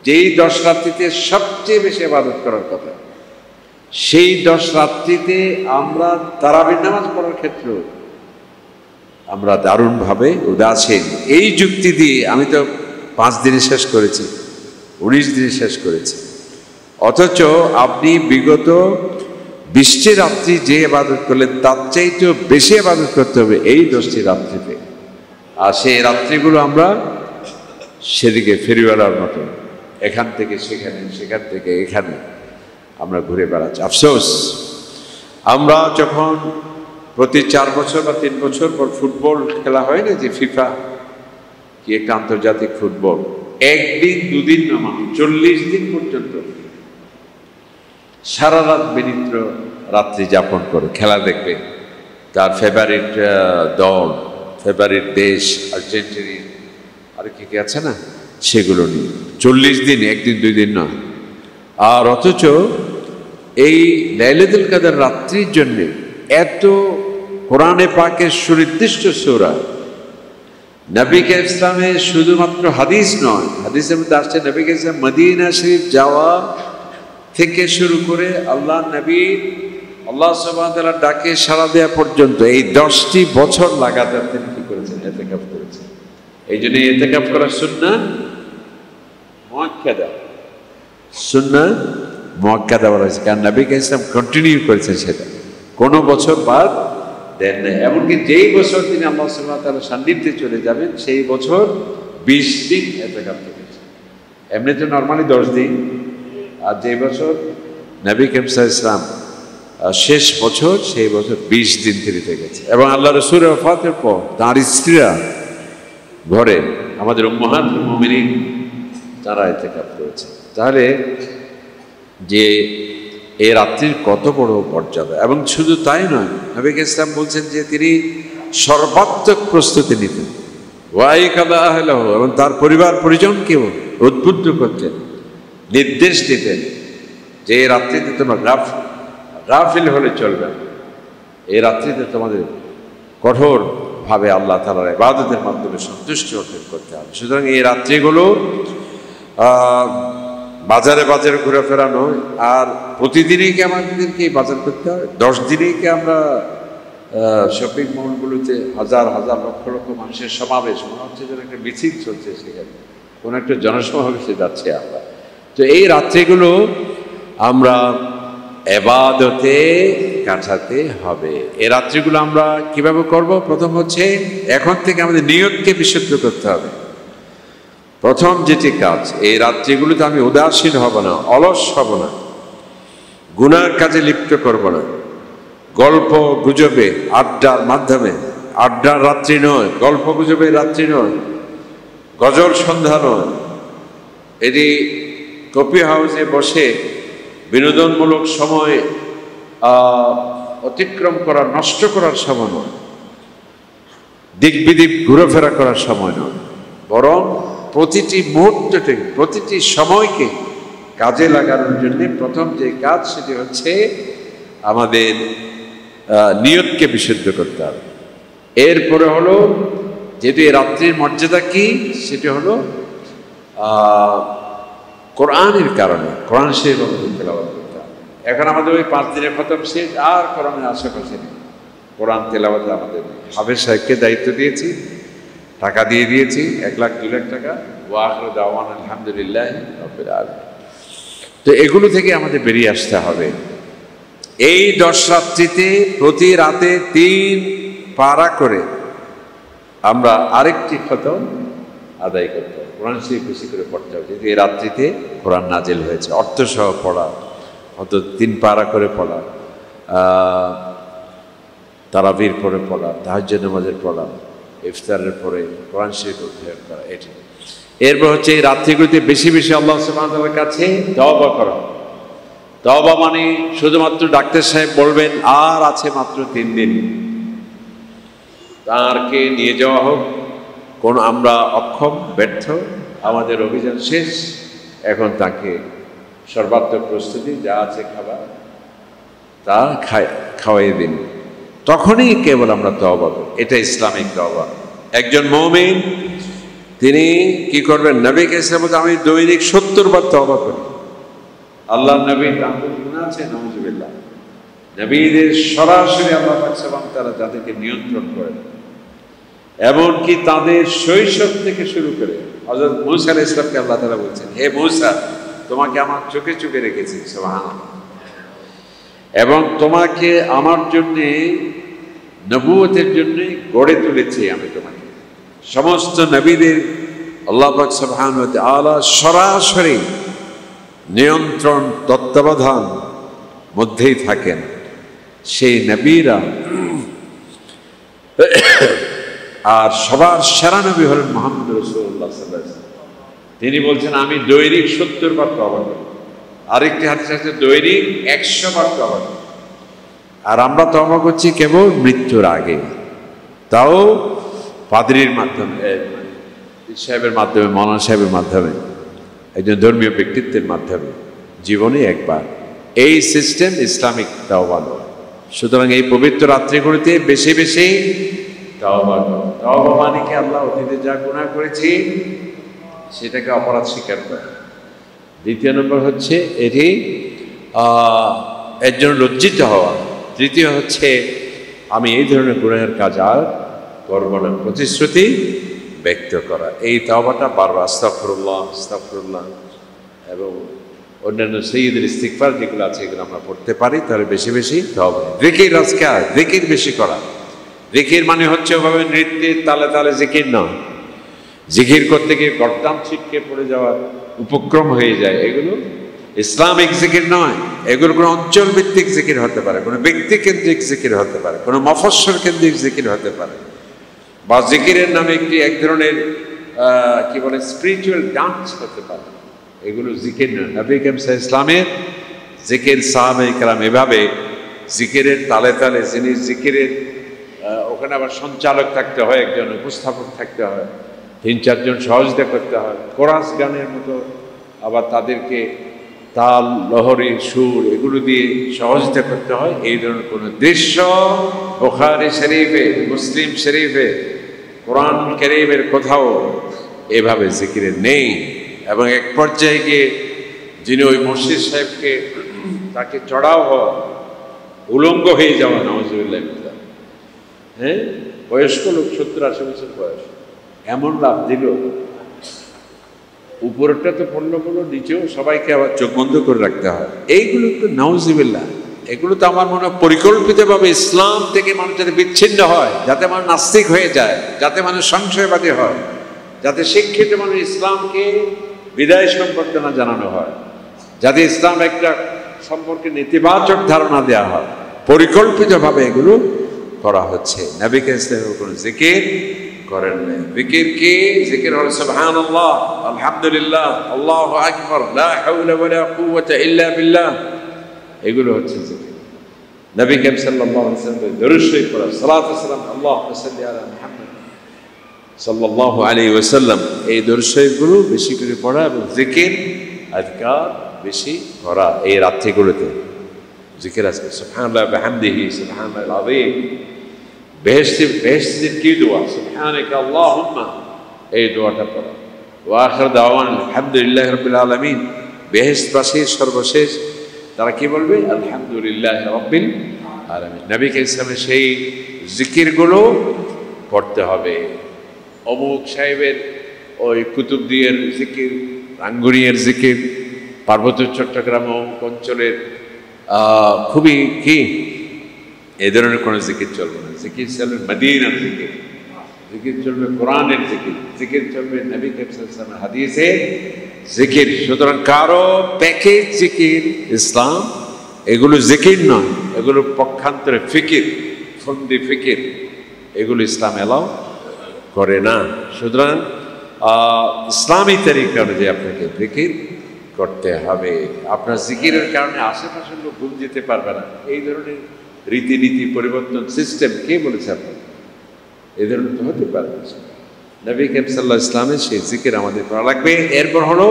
যেই 10 রাত্রিতে সবচেয়ে বেশি ইবাদত করার কথা সেই 10 রাত্রিতে আমরা তারাবির নামাজ পড়ার ক্ষেত্রে আমরা দারুণভাবে উদাসীন। এই যুক্তি দিয়ে আমি তো 5 দিনে শেষ করেছি, 19 দিনে শেষ করেছি, অথচ আপনি বিগত 20টি রাত্রি যে ইবাদত করলেন তার চাইতেও বেশি ইবাদত করতে হবে এই 10টি রাত্রিতে। আর সেই রাত্রিগুলো আমরা সেদিকে ফেরিওয়ালার মতো এখান থেকে সেখানে, সেখান থেকে এখানে আমরা ঘুরে বেড়াচ্ছি। আফসোস, আমরা যখন প্রতি 4 বছর বা 3 বছর পর ফুটবল খেলা হয় না, যে ফিফা কি একটা আন্তর্জাতিক ফুটবল, 1 দিন 2 দিন না, 40 দিন পর্যন্ত সারা রাত বিনিদ্র রাত্রি যাপন করে খেলা দেখবে। তার ফেভারিট দল, ফেভারিট দেশ আর্জেন্টিনা আর কি কি আছে না, সেগুলো নিয়ে 40 দিন, 1 দিন 2 দিন না। আর অথচ এই লাইলাতুল কদর রাত্রির জন্য এত কোরআনে পাকের সুনির্দিষ্ট সূরা, নবী ইসলামের শুধুমাত্র হাদিস নয়, হাদিসের মধ্যে আসছে নবী ইসলাম মদিনা শরীফ যাওয়া থেকে শুরু করে আল্লাহ নবী আল্লাহ সুবহানাহু ওয়া তাআলার ডাকে সাড়া দেওয়া পর্যন্ত এই 10টি বছর লাগাতার তিনি কি করেছেন? ইতিকাফ করেছেন। এই জন্য ইতিকাফ করা সুন্নাহ মুআক্কাদা, সুন্নাহ মুআক্কাদা বলা হয়েছে, কারণ নবী ইসলাম কন্টিনিউ করেছেন, সেটা কোনো বছর বাদ দেন না। এমনকি যেই বছর তিনি আল্লাহ সুবহানাহু ওয়া তাআলার সান্নিধ্যে চলে যাবেন সেই বছর 20 দিন ইতিকাফ করেছেন। এমনি তো নর্মালি 10 দিন, আর যে বছর নবী ইসলাম শেষ বছর, সেই বছর 20 দিন তিনি থেকেছে। এবং আল্লাহ রাসূলের ওয়াফাতের পর তাঁর স্ত্রীরা ঘরে, আমাদের উম্মাহাতুল মুমিনিন, তারা ইতিকাফ করেছে। তাহলে যে এই রাত্রির কত বড় মর্যাদা! এবং শুধু তাই নয়, নবী ইসলাম বলছেন যে তিনি সর্বাত্মক প্রস্তুতি নিতেন, ওয়াইকাদা আহলাহু, এবং তার পরিবার পরিজনকেও উদ্বুদ্ধ করতেন, নির্দেশ দিতেন যে এই রাত্রিতে তোমরা গাফিল হলে চলবে না, এই রাত্রিতে তোমাদের কঠোরভাবে আল্লাহ তাআলার ইবাদতের মাধ্যমে সন্তুষ্টি অর্জন করতে হবে। সুতরাং এই রাত্রিগুলো বাজারে বাজারে ঘোরাফেরা নয়। আর প্রতিদিনই কি আমাদেরকে বাজার করতে হয়? 10 দিনেই কি আমরা শপিং মলগুলোতে হাজার হাজার লক্ষ লক্ষ মানুষের সমাবেশ, মনে হচ্ছে যেন একটা মিছিল চলছে, সেখানে কোনো একটা জনসমাবেশে যাচ্ছে আমরা। তো এই রাত্রিগুলো আমরা ইবাদতে কাটাতে হবে। এই রাত্রিগুলো আমরা কিভাবে করব? প্রথম হচ্ছে এখন থেকে আমাদের নিয়তকে বিশুদ্ধ করতে হবে। প্রথম যেটি কাজ, এই রাত্রিগুলোতে আমি উদাসীন হব না, অলস হব না, গুনার কাজে লিপ্ত করব না, গল্প গুজবে আড্ডার মাধ্যমে, আড্ডার রাত্রি নয়, গল্প গুজবের রাত্রি নয়, গজল সন্ধ্যা নয়, এটি কফি হাউসে বসে বিনোদনমূলক সময় অতিক্রম করার, নষ্ট করার সময় নয়, দিক বিদিক ঘুরেফেরা করার সময় নয়, বরং প্রতিটি মুহূর্তকে, প্রতিটি সময়কে কাজে লাগানোর জন্য প্রথম যে কাজ সেটি হচ্ছে আমাদের নিয়তকে বিশুদ্ধ করতে হবে। এরপরে হলো, যেহেতু এই রাত্রির মর্যাদা কি, সেটি হলো কোরআনের কারণে কোরআন শরীফ তেলাওয়াত করতে হবে। এখন আমাদের ওই 5 দিনের খতম শেষ, আর কোরআনের আশেপাশে নেই, কোরআন তেলাওয়াত আমাদের হাফেজ সাহেবকে দায়িত্ব দিয়েছি, টাকা দিয়ে দিয়েছি, 1 লাখ 2 লাখ টাকা। ওয়া আখিরু দাওয়ানা আলহামদুলিল্লাহি রাব্বিল আলামিন। তো এগুলো থেকে আমাদের বেরিয়ে আসতে হবে। এই 10 রাত্রিতে প্রতি রাতে 3 পারা করে আমরা আরেকটি খতম আদায় করতে হবে, কোরআন শরীফ বেশি করে পড়তে হবে। যেহেতু এই রাত্রিতে কোরআন নাজিল হয়েছে, অর্থ সহ পড়া, অত 3 পারা করে পড়া, তারাবির পরে পড়া, তাহাজ্জুদ নামাজের পড়া, ইফতারের পরে কোরআন শরীফ অধ্যয়ন করা, এটি। এরপর হচ্ছে এই রাত্রিগুলিতে বেশি বেশি আল্লাহ সুবহানাহু ওয়া তাআলার কাছে তওবা করা। তওবা মানে শুধুমাত্র ডাক্তার সাহেব বলবেন আর আছে মাত্র 3 দিন, তারকে নিয়ে যাওয়া হোক, কোন আমরা অক্ষম, ব্যর্থ, আমাদের অভিযান শেষ, এখন তাকে সর্বাত্মক প্রস্তুতি যা আছে খাবার তা খাওয়াই দিন, তখনই কেবল আমরা তওবা করি। এটা ইসলামিক তওবা। একজন মুমিন তিনি কি করবেন? নবী ইসলাম বলতে আমি দৈনিক 70 বার তওবা করি, আল্লাহ নবী তাদের গুনাহ আছে নাউজুবিল্লাহ। নবীদের সরাসরি আল্লাহ পাক সুবহানাহু ওয়া তাআলা যাদেরকে নিয়ন্ত্রণ করেন, এমনকি তাদের শৈশব থেকে শুরু করে হযরত মূসা আলাইহিস সালামকে আল্লাহ তাআলা বলছেন, হে মূসা, তোমাকে আমার চোখে চোখে রেখেছি, সুবহানাল্লাহ, এবং তোমাকে আমার জন্যে নবুয়তের জন্য গড়ে তুলেছি আমি তোমাকে। সমস্ত নবীদের আল্লাহ পাক সুবহানাহু ওয়া তাআলা সরাসরি নিয়ন্ত্রণ তত্ত্বাবধান মধ্যেই থাকেন। সেই নবীরা আর সবার সেরা নবী হলেন মুহাম্মদ রাসূলুল্লাহ সাল্লাল্লাহু আলাইহি ওয়াসাল্লাম। তিনি বলছেন, আমি দৈনিক 70 বার তওবা করি। আরেকটি হাদিস আছে দৈনিক 100 বার তওবা করি। আর আমরা তওবা করছি কেবল মৃত্যুর আগে, তাও পাদ্রীর মাধ্যমে, সাহেবের মাধ্যমে, মৌলানা সাহেবের মাধ্যমে, একজন ধর্মীয় ব্যক্তিত্বের মাধ্যমে, জীবনে একবার। এই সিস্টেম ইসলামিক তওবা নয়। সুতরাং এই পবিত্র রাত্রিগুলিতে বেশি বেশি তওবা করো। তওবা মানে কি? আল্লাহ অতীতে যা গুনাহ করেছি সেটাকে অপরাধ স্বীকার করা। দ্বিতীয় নম্বর হচ্ছে এটি এর জন্য লজ্জিত হওয়া। তৃতীয় হচ্ছে আমি এই ধরনের গুনাহের কাজ আর করব না, প্রতিশ্রুতি ব্যক্ত করা। এই তওবাটা বারবার আস্তাগফিরুল্লাহ আস্তাগফিরুল্লাহ এবং অন্যান্য সাইয়্যিদের ইস্তিগফার যেগুলো আছে এগুলো আমরা পড়তে পারি, তাহলে বেশি বেশি তওবা। জিকির, আজকার জিকির বেশি করা। জিকির মানে হচ্ছে ওভাবে নৃত্যের তালে তালে জিকির নয়। জিকির করতে গিয়ে গর্দান ছিটকে পড়ে যাওয়ার উপক্রম হয়ে যায়, এগুলো ইসলামিক জিকির নয়। এগুলো কোনো অঞ্চল ভিত্তিক জিকির হতে পারে, কোনো ব্যক্তি কেন্দ্রিক জিকির হতে পারে, কোনো মফস্বল কেন্দ্রিক জিকির হতে পারে, বা জিকিরের নামে এক ধরনের কি বলে স্পিরিচুয়াল ডান্স হতে পারে। এগুলো জিকির নয়। নবী করিম সাল্লাল্লাহু আলাইহি ওয়াসাল্লামের জিকির, সাহাবায়ে কেরাম এভাবে জিকিরের তালে তালে, যিনি জিকিরের ওখানে আবার সঞ্চালক থাকতে হয়, একজন উপস্থাপক থাকতে হয়, 3-4 জন সহযোগিতা করতে হয়, কোরাস গানের মতো আবার তাদেরকে তাল, লহরী, সুর এগুলো দিয়ে সহযোগিতা করতে হয়। এই ধরনের কোনো দৃশ্য বুখারী শরীফে, মুসলিম শরীফে, কোরআন কারীমের কোথাও এভাবে জিকিরের নেই। এবং এক পর্যায়ে গিয়ে যিনি ওই মুর্শিদ সাহেবকে তাকে চড়াও হওয়া, উলঙ্গ হয়ে যাওয়া, নাউজুবিল্লাহ, হ্যাঁ, বয়স্ক লোক 70-80 বছর বয়স, এমন লাভ দিল, উপরটা তো পড়লো, নিচেও সবাইকে আবার চোখ বন্ধ করে রাখতে হয়। এইগুলো তো নাউজুবিল্লাহ, এগুলো তো আমার মনে হয় পরিকল্পিতভাবে ইসলাম থেকে মানুষ যাতে বিচ্ছিন্ন হয়, যাতে মানুষ নাস্তিক হয়ে যায়, যাতে মানুষ সংশয়বাদী হয়, যাতে শিক্ষিত মানুষ ইসলামকে বিদায় সম্বর্ধনা জানানো হয়, যাতে ইসলাম একটা সম্পর্কে নেতিবাচক ধারণা দেওয়া হয়, পরিকল্পিতভাবে এগুলো করা হচ্ছে। নবী ইসলামের কোনো জিকির করেন না। জিকির কি? জিকির হলো সুবহানাল্লাহ, আলহামদুলিল্লাহ, আল্লাহু আকবার, লা হাওলা ওয়ালা কুওয়াতা ইল্লা বিল্লাহ। এগুলো হচ্ছে জিকির। নবী সাল্লাল্লাহু আলাইহি ওয়াসাল্লাম দরুদ শরীফ পড়া, সালাত ও সালাম, আল্লাহুম্মা সাল্লি আলা মুহাম্মদ সাল্লাল্লাহু আলাইহি ওয়াসাল্লাম, এই দরুদ শরীফগুলো বেশি করে পড়া এবং জিকির আযকার বেশি করা। এই রাত্রিগুলোতে জিকির আছে, সুবহানাল্লাহ ওয়া বিহামদিহি, সুবহানাল্লাহিল আযীম। বেহেশতের কি দোয়া, সুবহানাকা আল্লাহুম্মা, এই দোয়াটা পড়া। ওয়া আখির দাওয়ানা আলহামদুলিল্লাহি রাব্বিল আলামিন। বেহেশতবাসীর সর্বশেষ তারা কি বলবে? আলহামদুলিল্লাহি রাব্বিল আলামিন। নবী ইসলামের সেই জিকিরগুলো পড়তে হবে। অমুক সাহেবের ওই কুতুবদিয়ার জিকির, রাঙ্গুনিয়ার জিকির, পার্বত্য চট্টগ্রাম অমুক অঞ্চলের খুবই কি এই ধরনের কোনো জিকির চলবে না। জিকির চলবে মদিনার জিকির, জিকির চলবে কোরআনের জিকির, জিকির চলবে নবী সাল্লাল্লাহু আলাইহি ওয়াসাল্লামের হাদিসের জিকির। সুতরাং কারো প্যাকেজ জিকির ইসলাম, এগুলো জিকির নয়, এগুলো পক্ষান্তরে ফিকির, ফন্দি ফিকির, এগুলো ইসলাম এলাও করে না। সুতরাং ইসলামী তরিকা অনুযায়ী আপনাকে জিকির করতে হবে। আপনার জিকিরের কারণে আশেপাশের লোক ভুল যেতে পারবে না। এই ধরনের রীতিনীতি পরিবর্তন সিস্টেম কে বলেছে আপনার? এই ধরনের তো হতে পারবে। নবী সাল্লাল্লাহু আলাইহি ওয়াসাল্লামের সেই জিকির আমাদের করা লাগবে। এরপর হলো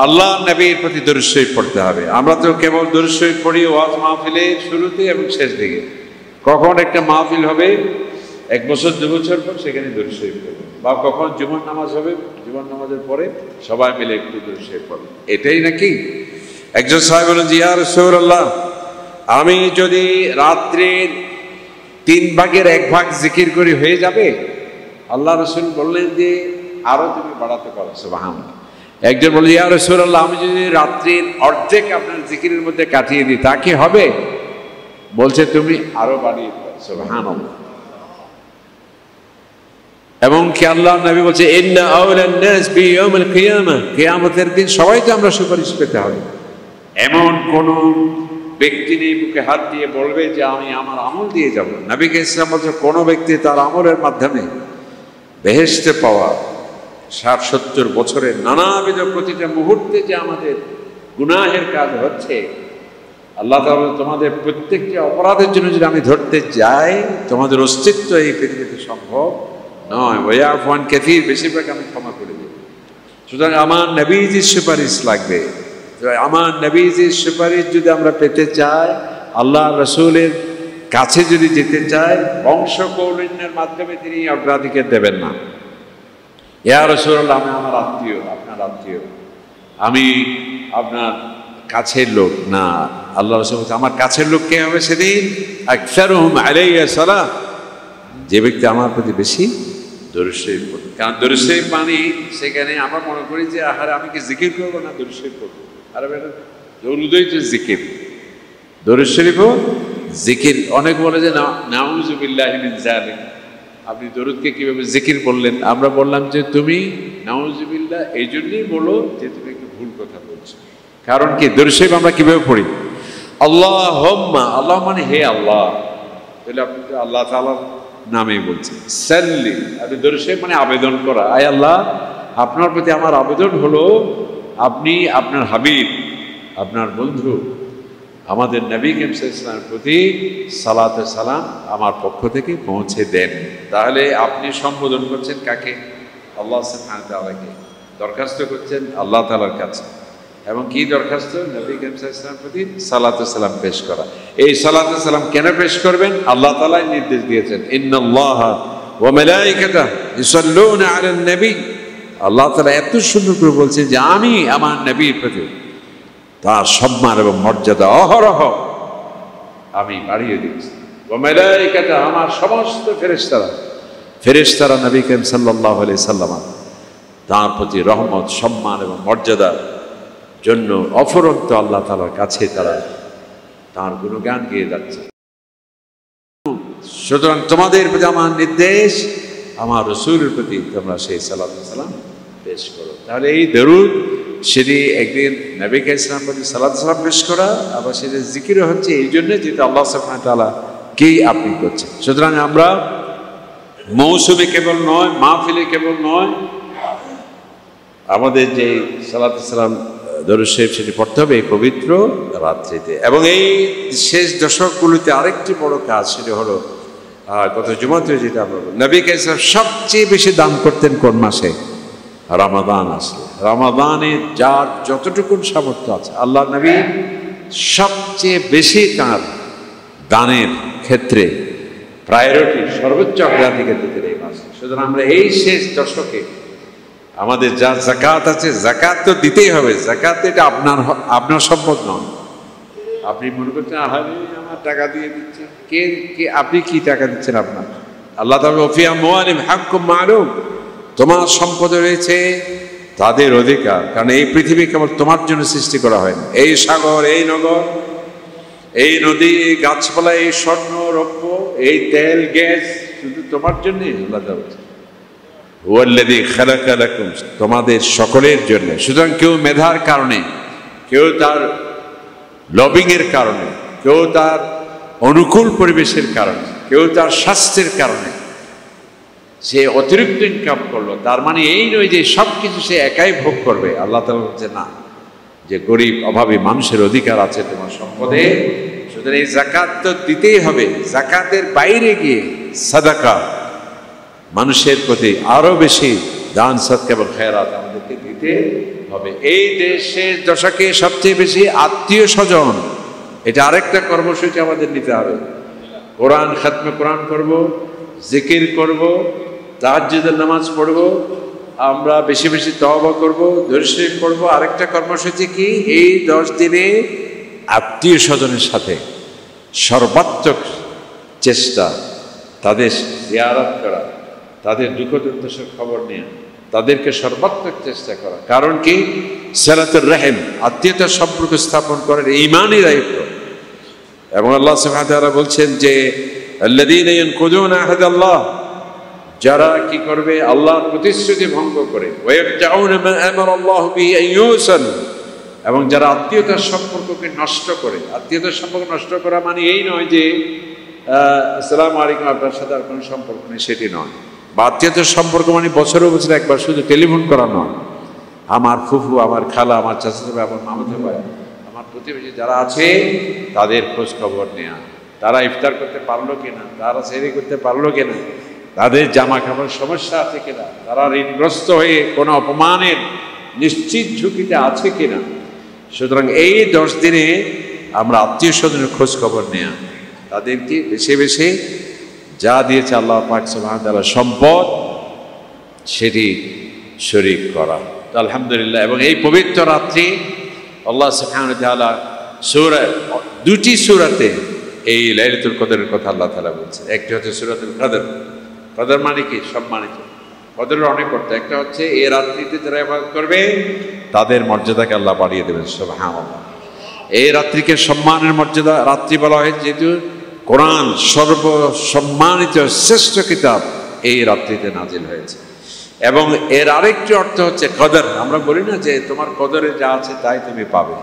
আল্লাহ নবীর প্রতি দরুদ শরীফ পড়তে হবে। আমরা তো কেবল দরুদ শরীফ পড়ি ওয়াজ মাহফিলে শুরুতে এবং শেষ দিকে। কখন একটা মাহফিল হবে 1 বছর 2 বছর পর, সেখানে দরুদ শরীফ পড়বে, বা কখন জুমার নামাজ হবে, জুমার নামাজের পরে সবাই মিলে একটু দরুদ শরীফ পড়বে। এটাই নাকি একজন সাহেব বলেন, ইয়া রাসূলুল্লাহ, আমি যদি রাত্রির 3 ভাগের 1 ভাগ জিকির করি হয়ে যাবে? আল্লাহ রাসূল বললেন যে আরো তুমি বাড়াতে পারো। সুবহানাল্লাহ। একজন বলল, ইয়া রাসূলুল্লাহ, আমি যদি রাত্রির অর্ধেক আপনার জিকিরের মধ্যে কাটিয়ে দিই তা কি হবে? বলছে তুমি আরো বাড়িয়ে দাও। সুবহানাল্লাহ। এবং কি আল্লাহ নবী বলছে, ইন্না আওলান নাস বি ইয়াউমিল কিয়ামাহ, কিয়ামতের দিন সবাইকে আমরা সুপারিশ পেতে হবে। এমন কোন ব্যক্তি নেই বুকে হাত দিয়ে বলবে যে আমি আমার আমল দিয়ে যাব। নবীকে ইসলাম বলছে, কোন ব্যক্তি তার আমলের মাধ্যমে বেহেশতে পাওয়া 60-70 বছরের নানাবিধ প্রতিটা মুহূর্তে যে আমাদের গুনাহের কাজ হচ্ছে, আল্লাহ তাআলা তোমাদের প্রত্যেকটি অপরাধের জন্য যদি আমি ধরতে যাই, তোমাদের অস্তিত্ব এই পৃথিবীতে সম্ভব নয়। ওয়াইয়াফু আন কাসীর, বেশিরভাগ আমি ক্ষমা করে দেব। সুতরাং আমার নবীজির সুপারিশ লাগবে। আমার নবীজির সুপারিশ যদি আমরা পেতে চাই, আল্লাহ রাসূলের কাছে যদি যেতে চাই, বংশ কৌলিন্যের মাধ্যমে তিনি অগ্রাধিকার দেবেন না। ইয়া রাসূলুল্লাহ, আমি আমার আত্মীয়, আপনার আত্মীয়, আমি আপনার কাছের লোক না। আল্লাহ রাসূল বলছেন, আমার কাছের লোক কে হবে সেদিন? আকসারুহুম আলাইয়া সালাহ, যে ব্যক্তি আমার প্রতি বেশি দরুদ শরীফ পড়বে। কারণ দরুদ শরীফ মানে সেখানে আমরা মনে করি যে আহারে আমি কি জিকির করবো না দরুদ শরীফ পড়বো। আরে বেটা, দরুদই তো জিকির, দরুদ শরীফও জিকির। অনেক বলে যে নাউযু বিল্লাহি মিন যালিক, আপনি দরুদকে কিভাবে জিকির বললেন? আমরা বললাম যে তুমি নাউযু বিল্লাহ এই জন্যই বলো যে তুমি একটু ভুল কথা বলছো। কারণ কি, দরুদ শরীফ আমরা কিভাবে পড়ি? আল্লাহুম্মা, আল্লাহ মানে হে আল্লাহ, তাহলে আপনি তো আল্লাহ তাআলার নামেই বলছেন। সাল্লি, আপনি দরুদ শরীফ মানে আবেদন করা, আয় আল্লাহ আপনার প্রতি আমার আবেদন হলো আপনি আপনার হাবিব, আপনার বন্ধু আমাদের নবী করিম সাল্লাল্লাহু আলাইহি ওয়াসাল্লামের প্রতি সালাত ও সালাম আমার পক্ষ থেকে পৌঁছে দেন। তাহলে আপনি সম্বোধন করছেন কাকে? আল্লাহ সুবহানাহু ওয়া তাআলাকে। দরখাস্ত করছেন আল্লাহ তাআলার কাছে। এবং কি দরখাস্ত? নবী করিম সাল্লাল্লাহু আলাইহি ওয়াসাল্লামের প্রতি সালাত ও সালাম পেশ করা। এই সালাত ও সালাম কেন পেশ করবেন? আল্লাহ তাআলাই নির্দেশ দিয়েছেন, ইন্নাল্লাহা ওয়া মালাইকাতাহু ইউসাল্লুনা আলান নবী। আল্লাহ তাআলা এত সুন্দর করে বলছেন যে আমি আমার নবীর প্রতি তার সম্মান এবং মর্যাদা অহরহ আমি বাড়িয়ে দিচ্ছি। ওয়া মালাইকাতাহু, আমার সমস্ত ফেরেশতারা নবী করিম সাল্লাল্লাহু আলাইহি সাল্লাম তার প্রতি রহমত, সম্মান এবং মর্যাদার জন্য অফুরন্ত আল্লাহ তাআলার কাছে তারা তার গুণগান গেয়ে যাচ্ছে। সুতরাং তোমাদের প্রতি আমার নির্দেশ, আমার রাসূলের প্রতি তোমরা সেই সালাত ও সালাম পেশ করো। তাহলে এই দরুদ সেটি একদিন নবী করিম সাল্লাল্লাহু আলাইহি ওয়াসাল্লাম প্রতি সালাত সালাম পেশ করা, আবার সেটা জিকিরও হচ্ছে এই জন্য যেটা আল্লাহ সুবহানাহু ওয়া তাআলা কেই আপনি করছেন। সুতরাং আমরা মৌসুমে কেবল নয়, মাহফিলে কেবল নয়, আমাদের যে সালাত সালাম দরুদ শরীফ সেটি পড়তে হবে এই পবিত্র রাত্রিতে। এবং এই শেষ দশকগুলোতে আরেকটি বড় কাজ, সেটা হলো গত জুমাতে যেটা আমরা নবী করিম সাল্লাল্লাহু আলাইহি ওয়াসাল্লাম সবচেয়ে বেশি দান করতেন কোন মাসে? রমাদান আসলে। রমাদানে যার যতটুকুন সামর্থ্য আছে, আল্লাহ নবী সবচেয়ে বেশি তার দানের ক্ষেত্রে প্রায়োরিটি, সর্বোচ্চ অগ্রাধিকার দিতেন এই মাসে। সুতরাং আমরা এই শেষ দশকে আমাদের যা যাকাত আছে, যাকাত তো দিতেই হবে। যাকাত এটা আপনার সম্পদ নয়। আপনি মনে করছেন আহারে আমার টাকা দিয়ে দিচ্ছে, কে আপনি কি টাকা দিচ্ছেন? আপনার আল্লাহ তাআলা ওয়া আমওয়ালিহিম হাক্কুম মা'লুম, তোমার সম্পদে রয়েছে তাদের অধিকার। কারণ এই পৃথিবী কেবল তোমার জন্য সৃষ্টি করা হয়নি। এই সাগর, এই নগর, এই নদী, এই গাছপালা, এই স্বর্ণ রৌপ্য, এই তেল গ্যাস শুধু তোমার জন্যই আল্লাহ তাআলা। হুয়াল্লাযী খালাকা লাকুম, তোমাদের সকলের জন্য। সুতরাং কেউ মেধার কারণে, কেউ তার লবিং এর কারণে, কেউ তার অনুকূল পরিবেশের কারণে, কেউ তার স্বাস্থ্যের কারণে সে অতিরিক্ত ইনকাম করলো, তার মানে এই নয় যে সব কিছু সে একাই ভোগ করবে। আল্লাহ তাআলা বলছে না, যে গরিব অভাবী মানুষের অধিকার আছে তোমার সম্পদে। সুতরাং এই যাকাত তো দিতেই হবে। যাকাতের বাইরে গিয়ে সাদাকা, মানুষের প্রতি আরো বেশি দান সদকা এবং খেরাত আমাদেরকে দিতে হবে। এই দেশের দশকে সবচেয়ে বেশি আত্মীয় স্বজন, এটা আরেকটা কর্মসূচি আমাদের নিতে হবে। কোরআন খাতমে কোরআন করব, জিকির করব, তাহাজ্জুদের নামাজ পড়ব, আমরা বেশি বেশি তওবা করব, দরুদ পড়ব। আরেকটা কর্মসূচি কি, এই 10 দিনে আত্মীয় স্বজনের সাথে সর্বাত্মক চেষ্টা, তাদের জিয়ারত করা, তাদের দুঃখ দুর্দশার খবর নেওয়া, তাদেরকে সর্বাত্মক চেষ্টা করা। কারণ কি, সিলাতুর রহিম, আত্মীয়তার সম্পর্ক স্থাপন করার ঈমানি দায়িত্ব। এবং আল্লাহ সুবহানাহু ওয়া তাআলা বলছেন যে আল্লাযীনা ইয়ানকুদুনা আহদাল্লাহ, যারা কি করবে, আল্লাহর প্রতিশ্রুতি ভঙ্গ করে, ওয়ায়াবতাউনা মা আমারাল্লাহু বিহি আন ইউসাল, এবং যারা আত্মীয়তার সম্পর্ককে নষ্ট করে। আত্মীয়তার সম্পর্ক নষ্ট করা মানে এই নয় যে আসসালামু আলাইকুম, আপনার সাথে আর কোনো সম্পর্ক নেই, সেটি নয়। বা আত্মীয়তার সম্পর্ক মানে বছরে বছরে একবার শুধু টেলিফোন করা নয়। আমার ফুফু, আমার খালা, আমার চাচাতো ভাই, আমার মামাতো ভাই, আমার প্রতিবেশী যারা আছে তাদের খোঁজ খবর নেওয়া, তারা ইফতার করতে পারলো কিনা, তারা সেহরি করতে পারলো কিনা, তাদের জামা কাপড় সমস্যা আছে কিনা, তারা ঋণগ্রস্ত হয়ে কোনো অপমানের নিশ্চিত ঝুঁকিতে আছে কিনা। সুতরাং এই 10 দিনে আমরা আত্মীয় স্বজনের খোঁজ খবর নেওয়া, তাদেরকে বেছে বেছে যা দিয়েছে আল্লাহ পাক সুবহানাহু ওয়া তাআলা সম্পদ, সেটি শরীক করা। তো আলহামদুলিল্লাহ। এবং এই পবিত্র রাত্রি আল্লাহ সুবহানাহু ওয়া তাআলা দুটি সূরাতে এই লাইলাতুল কদরের কথা আল্লাহ তাআলা বলছেন। একটি হচ্ছে সূরাতুল কদর। কদর মানে কি? সম্মানিত। কদরের অনেক অর্থ। একটা হচ্ছে এই রাত্রিতে যারা ইবাদত করবে তাদের মর্যাদাকে আল্লাহ বাড়িয়ে দেবেন, সুবহানাল্লাহ। এই রাত্রিকে সম্মানের মর্যাদা রাত্রি বলা হয়, যেহেতু কোরআন সর্বসম্মানিত শ্রেষ্ঠ কিতাব এই রাত্রিতে নাজিল হয়েছে। এবং এর আরেকটি অর্থ হচ্ছে কদর। আমরা বলি না যে তোমার কদরে যা আছে তাই তুমি পাবে।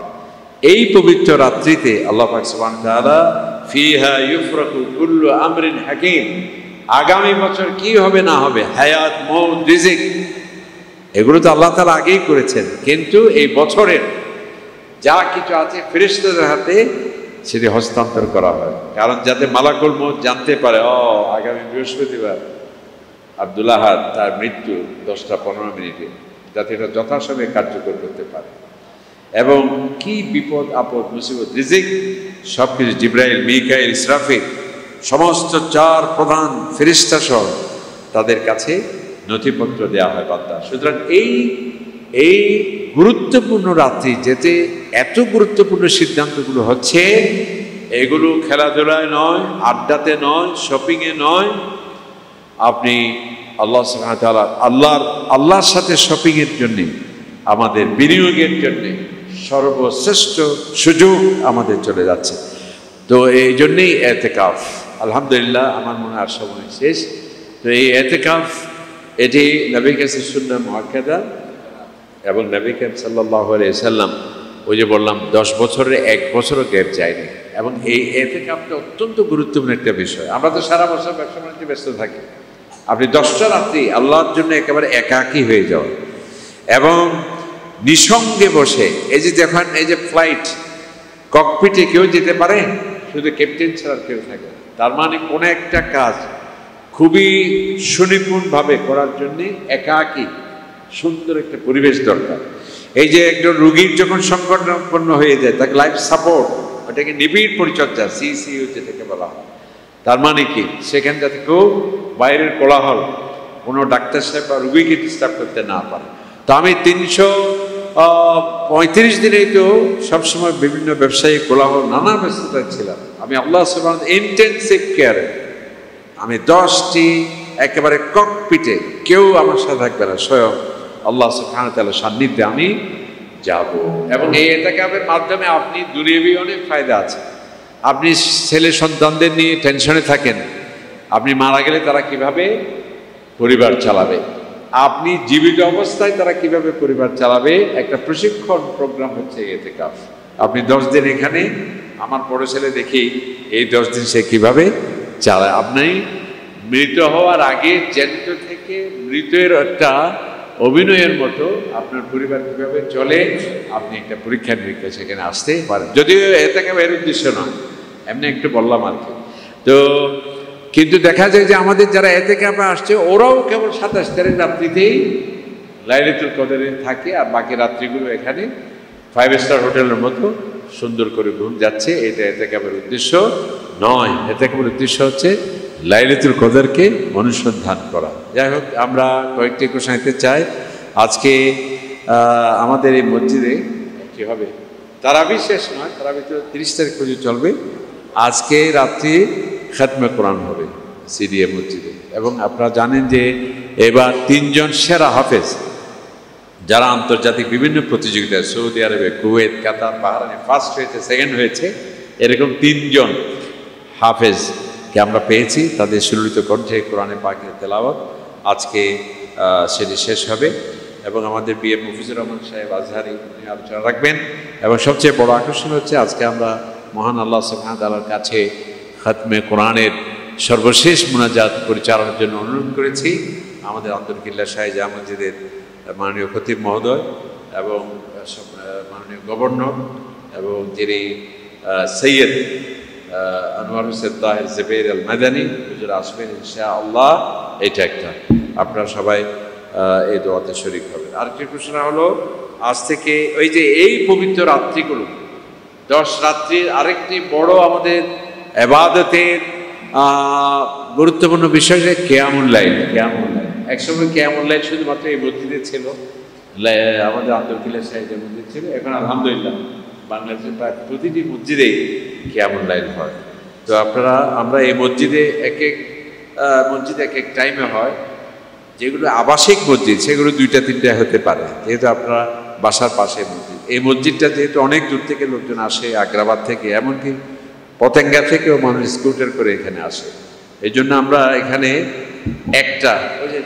এই পবিত্র রাত্রিতে আল্লাহ পাক সুবহানাহু ওয়া তাআলা ফিহা ইউফরাকু কুল্লু আমরিন হাকিম, আগামী বছর কি হবে না হবে, হায়াত, মওত, রিজিক, এগুলো তো আল্লাহ তাআলা আগেই করেছেন। কিন্তু এই বছরের যা কিছু আছে ফেরেশতাদের হাতে সেটি হস্তান্তর করা হয়, কারণ যাতে মালাকুল মউত জানতে পারে আগামী বৃহস্পতিবার আব্দুল আহাদ তার মৃত্যু 10টা-15 যাতে এটা যথাসময়ে কার্যকর করতে পারে। এবং কি বিপদ আপদ মুসিবত রিজিক সবকিছু জিবরাইল, মিকাইল, ইসরাফিল সমস্ত 4 প্রধান ফেরেশতা সহ তাদের কাছে নথিপত্র দেওয়া হয় বান্দা। সুতরাং এই গুরুত্বপূর্ণ রাত্রি, যেতে এত গুরুত্বপূর্ণ সিদ্ধান্তগুলো হচ্ছে, এগুলো খেলাধুলায় নয়, আড্ডাতে নয়, শপিংয়ে নয়। আপনি আল্লাহ সুবহানাহু ওয়া তাআলা আল্লাহর সাথে শপিংয়ের জন্যে, আমাদের বিনিয়োগের জন্যে সর্বশ্রেষ্ঠ সুযোগ আমাদের চলে যাচ্ছে। তো এই জন্যেই এতেকাফ, আলহামদুলিল্লাহ আমার মনে আর সময় শেষ। তো এই এতেকাফ এটি নবী কাছে সুন্নাহ মুআক্কাদা, এবং নবী কারীম সাল্লাল্লাহু আলাইহি সাল্লাম ওই যে বললাম 10 বছরের 1 বছরও গ্যাপ যায়নি। এবং এই এতেকাফটা অত্যন্ত গুরুত্বপূর্ণ একটা বিষয়। আমরা তো সারা বছর ব্যবসা বাণিজ্যে ব্যস্ত থাকি, আপনি 10টা রাত্রি আল্লাহর জন্য একেবারে একাকী হয়ে যাওয়া এবং নিঃসঙ্গে বসে, এই যে যখন এই যে ফ্লাইট ককপিটে কেউ যেতে পারে, শুধু ক্যাপ্টেন ছাড়া কেউ থাকে, তার মানে কোনো একটা কাজ খুবই সুনিপুণভাবে করার জন্যে একাকী সুন্দর একটা পরিবেশ দরকার। এই যে একজন রোগীর যখন সংকটাপন্ন হয়ে যায়, তাকে লাইফ সাপোর্ট, ওটাকে নিবিড় পরিচর্যা, সিসিইউ যেটাকে বলা হয়। তার মানে কি, সেখানে যাতে কেউ বাইরের কোলাহল, কোনো ডাক্তার সাহেব বা রোগীকে ডিস্টার্ব করতে না পারে। তো আমি 335 দিনেই তো সবসময় বিভিন্ন ব্যবসায়ী কোলাহল, নানা ব্যস্ততায় ছিলাম। আমি আল্লাহ সুবহানাহু ইন্টেনসিভ কেয়ারে, আমি 10টি একেবারে ককপিটে, কেউ আমার সাথে থাকবে না, স্বয়ং আল্লাহ সুবহানাহু ওয়া তাআলার সান্নিধ্যে আমি যাব। এবং এই এতেকাফের মাধ্যমে আপনি দুনিয়াবি অনেক ফায়দা আছে। আপনি ছেলে সন্তানদের নিয়ে টেনশনে থাকেন, আপনি মারা গেলে তারা কিভাবে পরিবার চালাবে, আপনি জীবিত অবস্থায় তারা কিভাবে পরিবার চালাবে, একটা প্রশিক্ষণ প্রোগ্রাম হচ্ছে এতেকাফ। আপনি 10 দিন এখানে, আমার বড় ছেলে দেখি এই 10 দিন সে কিভাবে চালায়। আপনি মৃত হওয়ার আগে জ্যান্ত থেকে মৃতের একটা অভিনয়ের মতো আপনার পরিবার কিভাবে চলে, আপনি একটা পরীক্ষা নিরীক্ষা সেখানে আসতে পারেন। যদিও এতেকাফ এর উদ্দেশ্য নয়, এমনি একটু বললাম আর কি। তো কিন্তু দেখা যায় যে আমাদের যারা এতেকাফে আসছে, ওরাও কেবল 27 তারিখ রাত্রিতেই লাইলাতুল কদরে থাকে, আর বাকি রাত্রিগুলো এখানে 5 স্টার হোটেলের মতো সুন্দর করে ঘুম যাচ্ছে। এটা এতেকাফের উদ্দেশ্য নয়। এতেকাফের উদ্দেশ্য হচ্ছে লাইলাতুল কদরকে অনুসন্ধান করা। যাই হোক, আমরা কয়েকটি কোশ্চেন নিতে চাই। আজকে আমাদের এই মসজিদে কি হবে, তারাবি শেষ নয়, তারাবি তো 30 তারিখ পর্যন্ত চলবে। আজকে রাত্রি খাতমে কোরআন হবে সিডিএ মসজিদে। এবং আপনারা জানেন যে এবার 3 জন সেরা হাফেজ, যারা আন্তর্জাতিক বিভিন্ন প্রতিযোগিতায় সৌদি আরবে, কুয়েত, কাতার, বাহরাইনে ফার্স্ট হয়েছে, সেকেন্ড হয়েছে, এরকম 3 জন হাফেজকে আমরা পেয়েছি। তাদের সুললিত কণ্ঠে কোরআনে পাকের তেলাওয়াত আজকে সেটি শেষ হবে। এবং আমাদের বিএম মুফিজুর রহমান সাহেব আজহারি উনি আলোচনা রাখবেন। এবং সবচেয়ে বড় আকর্ষণ হচ্ছে আজকে আমরা মহান আল্লাহ সুবহানাহু ওয়া তাআলার কাছে খাতমে কোরআনের সর্বশেষ মুনাজাত পরিচালনার জন্য অনুরোধ করেছি আমাদের আন্তর্কিল্লা শাহী জামে মসজিদের মাননীয় খতিব মহোদয় এবং মাননীয় গভর্নর এবং যিনি সৈয়দ আনোয়ার হোসেন তাহের জুবের আল মাদানী হুজুর আসবেন ইনশাআল্লাহ। এটা একটা, আপনারা সবাই এই দোয়াতে শরীক হবেন। আরেকটি প্রশ্ন হলো, আজ থেকে ওই যে এই পবিত্র রাত্রিগুলো 10 রাত্রির আরেকটি বড় আমাদের ইবাদতের গুরুত্বপূর্ণ বিষয় যে কিয়ামুল লাইল। একসময় কিয়ামুল লাইল শুধুমাত্র এই মসজিদে ছিল, আমাদের আন্তর্কিল্লা শাহী জামে মসজিদ ছিল। এখন আলহামদুলিল্লাহ বাংলাদেশের প্রায় প্রতিটি মসজিদেই কিয়ামুল লাইল হয়। তো আমরা এই মসজিদে এক এক টাইমে হয়। যেগুলো আবাসিক মসজিদ সেগুলো 2টা-3টা হতে পারে, যেহেতু আপনারা বাসার পাশে মসজিদ। এই মসজিদটা যেহেতু অনেক দূর থেকে লোকজন আসে, আগ্রাবাদ থেকে, এমনকি পতেঙ্গা থেকেও মানুষ স্কুটার করে এখানে আসে। এই জন্য আমরা এখানে একটা ওই যে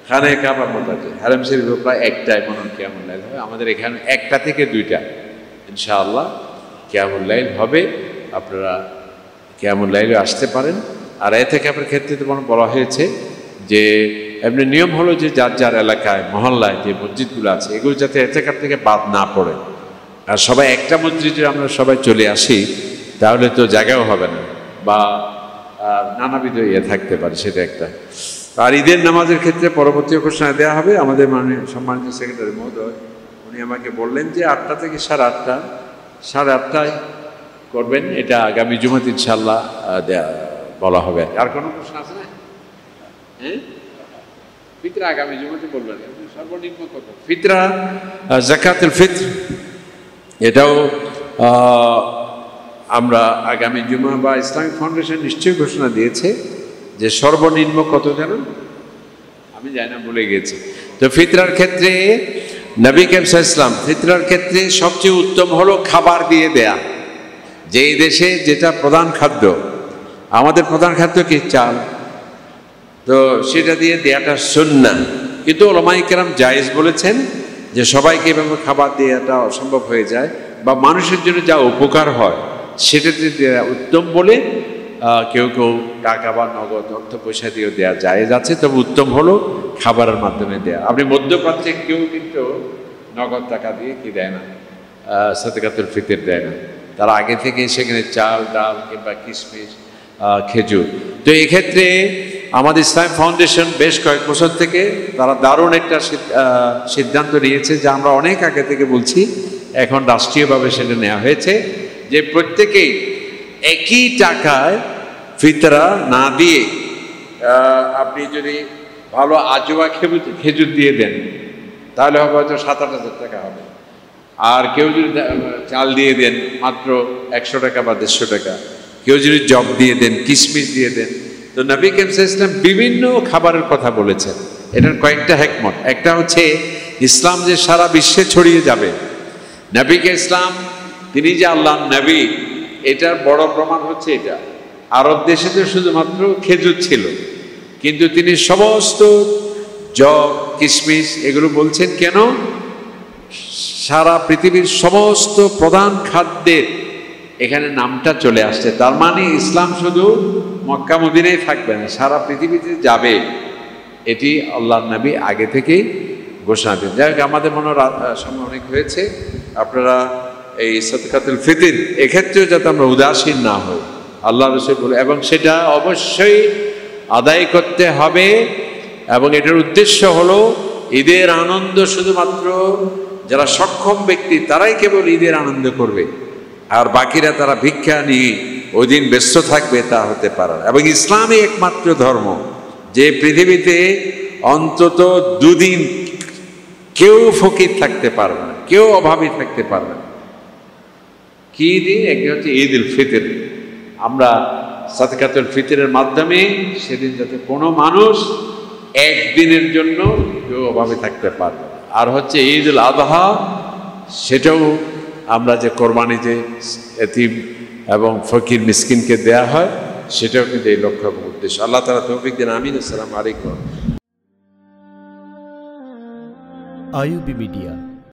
খানে কাবার মতো আছে, হারেম শরীফ প্রায় একটাই মনে হয় কিয়ামুল লাইল হয়। আমাদের এখানে 1টা থেকে 2টা ইনশাআল্লাহ কিয়ামুল লাইল হবে। আপনারা কিয়ামুল লাইলে আসতে পারেন। আর এ থেকে আপনার ক্ষেত্রে তো বলা হয়েছে যে এমনি নিয়ম হলো যে যার যার এলাকায় মহল্লায় যে মসজিদগুলো আছে এগুলো যাতে এতেকার থেকে বাদ না পড়ে। আর সবাই একটা মসজিদে আমরা সবাই চলে আসি তাহলে তো জায়গাও হবে না, বা নানাবিধ থাকতে পারে, সেটা একটা। আর ঈদের নামাজের ক্ষেত্রে পরবর্তী ঘোষণা দেওয়া হবে। আমাদের মাননীয় সম্মানিত সেক্রেটারি মহোদয় উনি আমাকে বললেন যে 8টা থেকে 8:30, 8:30টায় করবেন। এটা আগামী জুমাতে ইনশাআল্লাহ বলা হবে। আর কোনো প্রশ্ন আছে না? হ্যাঁ, ফিতরা আগামী জুমাতে বলবেন। সর্বনিম্ন কত ফিতরা, যাকাতুল ফিত্র, এটাও আমরা আগামী জুমা বা ইসলামিক ফাউন্ডেশন নিশ্চয়ই ঘোষণা দিয়েছে যে সর্বনিম্ন কত যেন আমি জানি না, ভুলে গেছি। তো ফিতরার ক্ষেত্রে নবী করিম সাল্লাল্লাহু আলাইহি ওয়াসাল্লাম ফিতরার ক্ষেত্রে সবচেয়ে উত্তম হলো খাবার দিয়ে দেয়া। যেই দেশে যেটা প্রধান খাদ্য, আমাদের প্রধান খাদ্য কি চাল, তো সেটা দিয়ে দেয়াটা সুন্নাহ। কিন্তু উলামায়ে কেরাম জায়েজ বলেছেন যে সবাইকে এভাবে খাবার দেওয়াটা অসম্ভব হয়ে যায়, বা মানুষের জন্য যা উপকার হয় সেটাতে দেওয়া উত্তম বলে কেউ কেউ টাকা বা নগদ অর্থ পয়সা দিয়েও দেওয়া জায়েজ আছে। তবে উত্তম হলো খাবারের মাধ্যমে দেয়া। আপনি মধ্যপ্রাচ্যে কেউ কিন্তু নগদ টাকা দিয়ে কি দেয় না, সাদকাতুল ফিতর দেয় না। তারা আগে থেকে সেখানে চাল, ডাল কিংবা কিশমিশ, খেজুর। তো এক্ষেত্রে আমাদের ইসলামিক ফাউন্ডেশন বেশ কয়েক বছর থেকে তারা দারুণ একটা সিদ্ধান্ত নিয়েছে, যে আমরা অনেক আগে থেকে বলছি, এখন রাষ্ট্রীয়ভাবে সেটা নেওয়া হয়েছে যে প্রত্যেকেই একই টাকায় ফিতরা না দিয়ে আপনি যদি ভালো আজওয়া খেজুর দিয়ে দেন তাহলে হবে হয়তো 7-8 হাজার টাকা হবে। আর কেউ যদি চাল দিয়ে দেন মাত্র 100 টাকা বা 150 টাকা, কেউ যদি জব দিয়ে দেন, কিশমিশ দিয়ে দেন। তো নবী করিম সাল্লাল্লাহু আলাইহি ওয়াসাল্লাম বিভিন্ন খাবারের কথা বলেছেন। এটার কয়েকটা হিকমত। একটা হচ্ছে ইসলাম যে সারা বিশ্বে ছড়িয়ে যাবে, নবীকে ইসলাম তিনি যে আল্লাহর নবী, এটার বড় প্রমাণ হচ্ছে এটা। আরব দেশে তো শুধুমাত্র খেজুর ছিল, কিন্তু তিনি সমস্ত জব, কিশমিশ এগুলো বলছেন কেন? সারা পৃথিবীর সমস্ত প্রধান খাদ্যের এখানে নামটা চলে আসছে। তার মানে ইসলাম শুধু মক্কা মদিনায় থাকবে না, সারা পৃথিবীতে যাবে। এটি আল্লাহর নবী আগে থেকেই ঘোষণা দেন। যাই হোক, আমাদের মনে সময় অনেক হয়েছে। আপনারা এই সাদকাতুল ফিতর এক্ষেত্রেও যাতে আমরা উদাসীন না হই, আল্লাহ রাসূল বলে, এবং সেটা অবশ্যই আদায় করতে হবে। এবং এটার উদ্দেশ্য হলো ঈদের আনন্দ শুধুমাত্র যারা সক্ষম ব্যক্তি তারাই কেবল ঈদের আনন্দ করবে, আর বাকিরা তারা ভিক্ষা নিয়ে ওই দিন ব্যস্ত থাকবে তা হতে পারে না। এবং ইসলামই একমাত্র ধর্ম যে পৃথিবীতে অন্তত দুদিন কেউ ফকির থাকতে পারবে না, কেউ অভাবী থাকতে পারবে না। কি দিন? একটি হচ্ছে ঈদ উল ফিতর। আমরা সাদকাতুল ফিতরের মাধ্যমে সেদিন যাতে কোনো মানুষ একদিনের জন্য কেউ অভাবে থাকতে পারবে না। আর হচ্ছে ঈদ উল আযহা, সেটাও আমরা যে কোরবানি যে এতিম এবং ফকির মিসকিনকে দেয়া হয়, সেটাও কিন্তু এই লক্ষ্য এবং উদ্দেশ্য। আল্লাহ তাআলা তৌফিক দিন। আমিন। আসসালামু আলাইকুম। IUB media.